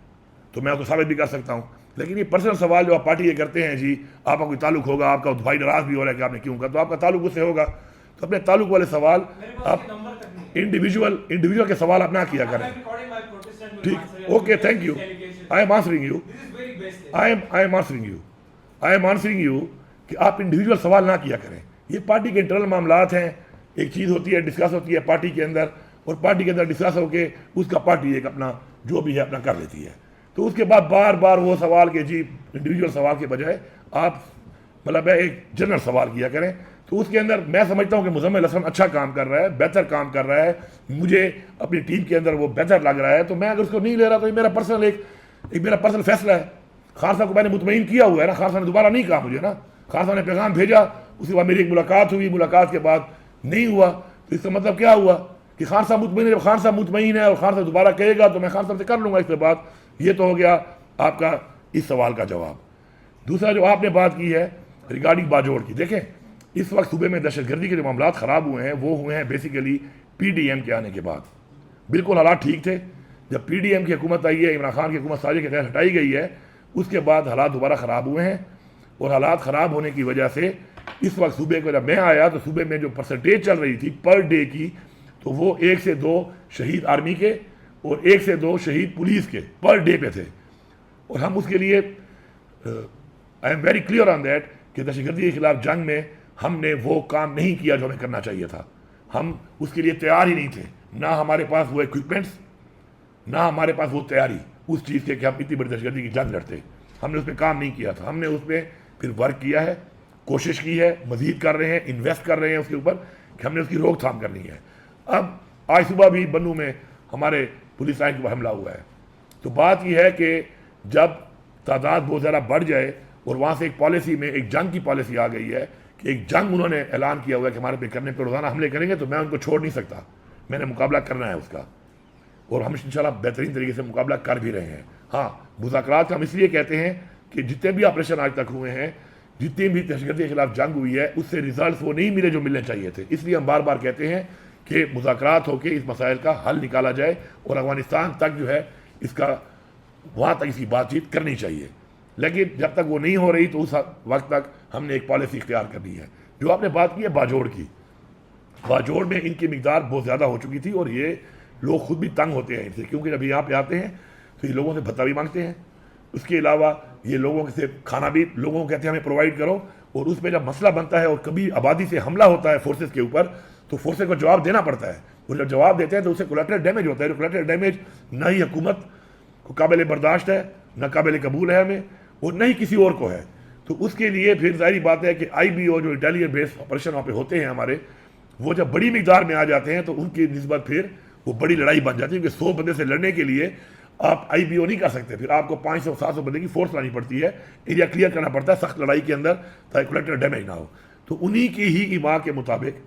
تو میں اس کو ثابت بھی کر سکتا ہوں. لیکن یہ پرسنل سوال جو آپ پارٹی کے کرتے ہیں, جی آپ کا کوئی تعلق ہوگا, آپ کا بھائی ناراض بھی ہو رہا ہے کہ آپ نے کیوں کہا, تو آپ کا تعلق اس سے ہوگا, تو اپنے تعلق والے سوال آپ انڈیویجول کے سوال آپ نہ کیا کریں. ٹھیک, okay, thank you, I am answering you, I am answering you کہ آپ انڈیویجول سوال نہ کیا کریں. یہ پارٹی کے انٹرنل معاملات ہیں, ایک چیز ہوتی ہے ڈسکس ہوتی ہے پارٹی کے اندر, اور پارٹی کے اندر ڈسکس ہو کے اس کا پارٹی ایک اپنا جو بھی ہے اپنا کر لیتی ہے. تو اس کے بعد بار بار وہ سوال کہ جی انڈیویجول سوال کے بجائے آپ مطلب ہے ایک جنرل سوال کیا کریں. تو اس کے اندر میں سمجھتا ہوں کہ مزمل حسن اچھا کام کر رہا ہے, بہتر کام کر رہا ہے, مجھے اپنی ٹیم کے اندر وہ بہتر لگ رہا ہے, تو میں اگر اس کو نہیں لے رہا تو یہ میرا پرسنل ایک میرا پرسنل فیصلہ ہے. خان صاحب کو میں نے مطمئن کیا ہوا ہے نا, خان صاحب نے دوبارہ نہیں کہا مجھے نا, خان صاحب نے پیغام بھیجا, اس کے بعد میری ایک ملاقات ہوئی, ملاقات کے بعد نہیں ہوا, تو اس کا مطلب کیا ہوا کہ خان صاحب مطمئن ہے. جب خان صاحب مطمئن ہے اور خان صاحب دوبارہ کہے گا تو میں خان صاحب سے کر لوں گا اس پہ بات. یہ تو ہو گیا آپ کا اس سوال کا جواب. دوسرا جو آپ نے بات کی ہے ریگارڈنگ باجوڑ کی, دیکھیں اس وقت صوبے میں دہشت گردی کے جو معاملات خراب ہوئے ہیں وہ ہوئے ہیں بیسیکلی پی ڈی ایم کے آنے کے بعد. بالکل حالات ٹھیک تھے, جب پی ڈی ایم کی حکومت آئی ہے, عمران خان کی حکومت سازش کے تحت ہٹائی گئی ہے, اس کے بعد حالات دوبارہ خراب ہوئے ہیں. اور حالات خراب ہونے کی وجہ سے اس وقت صوبے کو جب میں آیا تو صوبے میں جو پرسنٹیج چل رہی تھی پر ڈے کی, تو وہ 1 سے 2 شہید آرمی کے اور 1 سے 2 شہید پولیس کے پر ڈے پہ تھے. اور ہم اس کے لیے I am very clear on that کہ دہشت گردی کے خلاف جنگ میں ہم نے وہ کام نہیں کیا جو ہمیں کرنا چاہیے تھا. ہم اس کے لیے تیار ہی نہیں تھے, نہ ہمارے پاس وہ ایکوپمنٹس, نہ ہمارے پاس وہ تیاری اس چیز کے کہ ہم اتنی بڑی دہشت گردی کی جنگ لڑتے. ہم نے اس پہ کام نہیں کیا تھا. ہم نے اس پہ پھر ورک کیا ہے, کوشش کی ہے, مزید کر رہے ہیں, انویسٹ کر رہے ہیں اس کے اوپر کہ ہم نے اس کی روک تھام کرنی ہے. اب آج صبح بھی بنو میں ہمارے پولیس لائن کے اوپر حملہ ہوا ہے. تو بات یہ ہے کہ جب تعداد بہت زیادہ بڑھ جائے اور وہاں سے ایک پالیسی میں ایک جنگ کی پالیسی آ گئی ہے کہ ایک جنگ انہوں نے اعلان کیا ہوا ہے کہ ہمارے پہ کرنے پہ روزانہ حملے کریں گے, تو میں ان کو چھوڑ نہیں سکتا, میں نے مقابلہ کرنا ہے اس کا, اور ہم انشاءاللہ بہترین طریقے سے مقابلہ کر بھی رہے ہیں. ہاں, مذاکرات ہم اس لیے کہتے ہیں کہ جتنے بھی آپریشن آج تک ہوئے ہیں, جتنی بھی دہشت گردی کے خلاف جنگ ہوئی ہے, اس سے ریزلٹس وہ نہیں ملے جو ملنے چاہیے تھے. اس لیے ہم بار بار کہتے ہیں کہ مذاکرات ہو کے اس مسائل کا حل نکالا جائے اور افغانستان تک جو ہے اس کا وہاں تک اس کی بات چیت کرنی چاہیے. لیکن جب تک وہ نہیں ہو رہی تو اس وقت تک ہم نے ایک پالیسی اختیار کرنی ہے. جو آپ نے بات کی ہے باجوڑ کی, باجوڑ میں ان کی مقدار بہت زیادہ ہو چکی تھی, اور یہ لوگ خود بھی تنگ ہوتے ہیں ان سے, کیونکہ جب یہاں پہ آتے ہیں تو یہ لوگوں سے بھتہ بھی مانگتے ہیں. اس کے علاوہ یہ لوگوں سے کھانا بھی لوگوں کو کہتے ہیں ہمیں پرووائڈ کرو, اور اس پہ جب مسئلہ بنتا ہے اور کبھی آبادی سے حملہ ہوتا ہے فورسز کے اوپر, تو فورسز کو جواب دینا پڑتا ہے. اور جب جواب دیتے ہیں تو اسے کولیٹرل ڈیمیج ہوتا ہے. کولیٹرل ڈیمیج نہ ہی حکومت کو قابل برداشت ہے, نہ قابل قبول ہے ہمیں, اور نہ ہی کسی اور کو ہے. تو اس کے لیے پھر ظاہری بات ہے کہ آئی بی او جو انٹیلیجنس بیس آپریشن وہاں پہ ہوتے ہیں ہمارے, وہ جب بڑی مقدار میں آ جاتے ہیں تو ان کی نسبت پھر وہ بڑی لڑائی بن جاتی ہے, کیونکہ 100 بندے سے لڑنے کے لیے آپ آئی بی او نہیں کر سکتے, پھر آپ کو 500-700 بندے کی فورس لانی پڑتی ہے, ایریا کلیئر کرنا پڑتا ہے سخت لڑائی کے اندر تاکہ کولیٹرل ڈیمیج نہ ہو. تو انہی کی ہی ایما کے مطابق,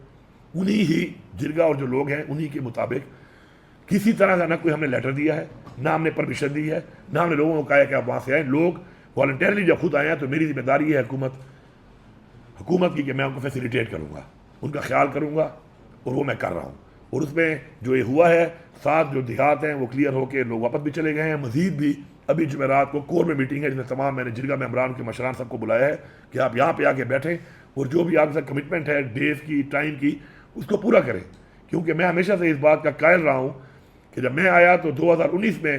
انہی ہی جرگا اور جو لوگ ہیں انہی کے مطابق کسی طرح کا نہ کوئی ہم نے لیٹر دیا ہے, نہ ہم نے پرمیشن دی ہے, نہ ہم نے لوگوں کو کہا ہے کہ آپ وہاں سے آئیں. لوگ والنٹیرلی جب خود آئے ہیں تو میری ذمہ داری ہے حکومت کی کہ میں ان کو فیسیلیٹیٹ کروں گا, ان کا خیال کروں گا, اور وہ میں کر رہا ہوں. اور اس میں جو یہ ہوا ہے 7 جو دیہات ہیں وہ کلیئر ہو کے لوگ واپس بھی چلے گئے ہیں. مزید بھی ابھی جمعرات کو کور میں میٹنگ ہے جس میں تمام میں نے جرگا ممبران کے مشران سب کو بلایا ہے کہ آپ یہاں پہ آ کے بیٹھیں اور جو بھی آپ کے ساتھ کمٹمنٹ ہے ڈیز کی, ٹائم کی, اس کو پورا کریں. کیونکہ میں ہمیشہ سے اس بات کا قائل رہا ہوں کہ جب میں آیا تو 2019 میں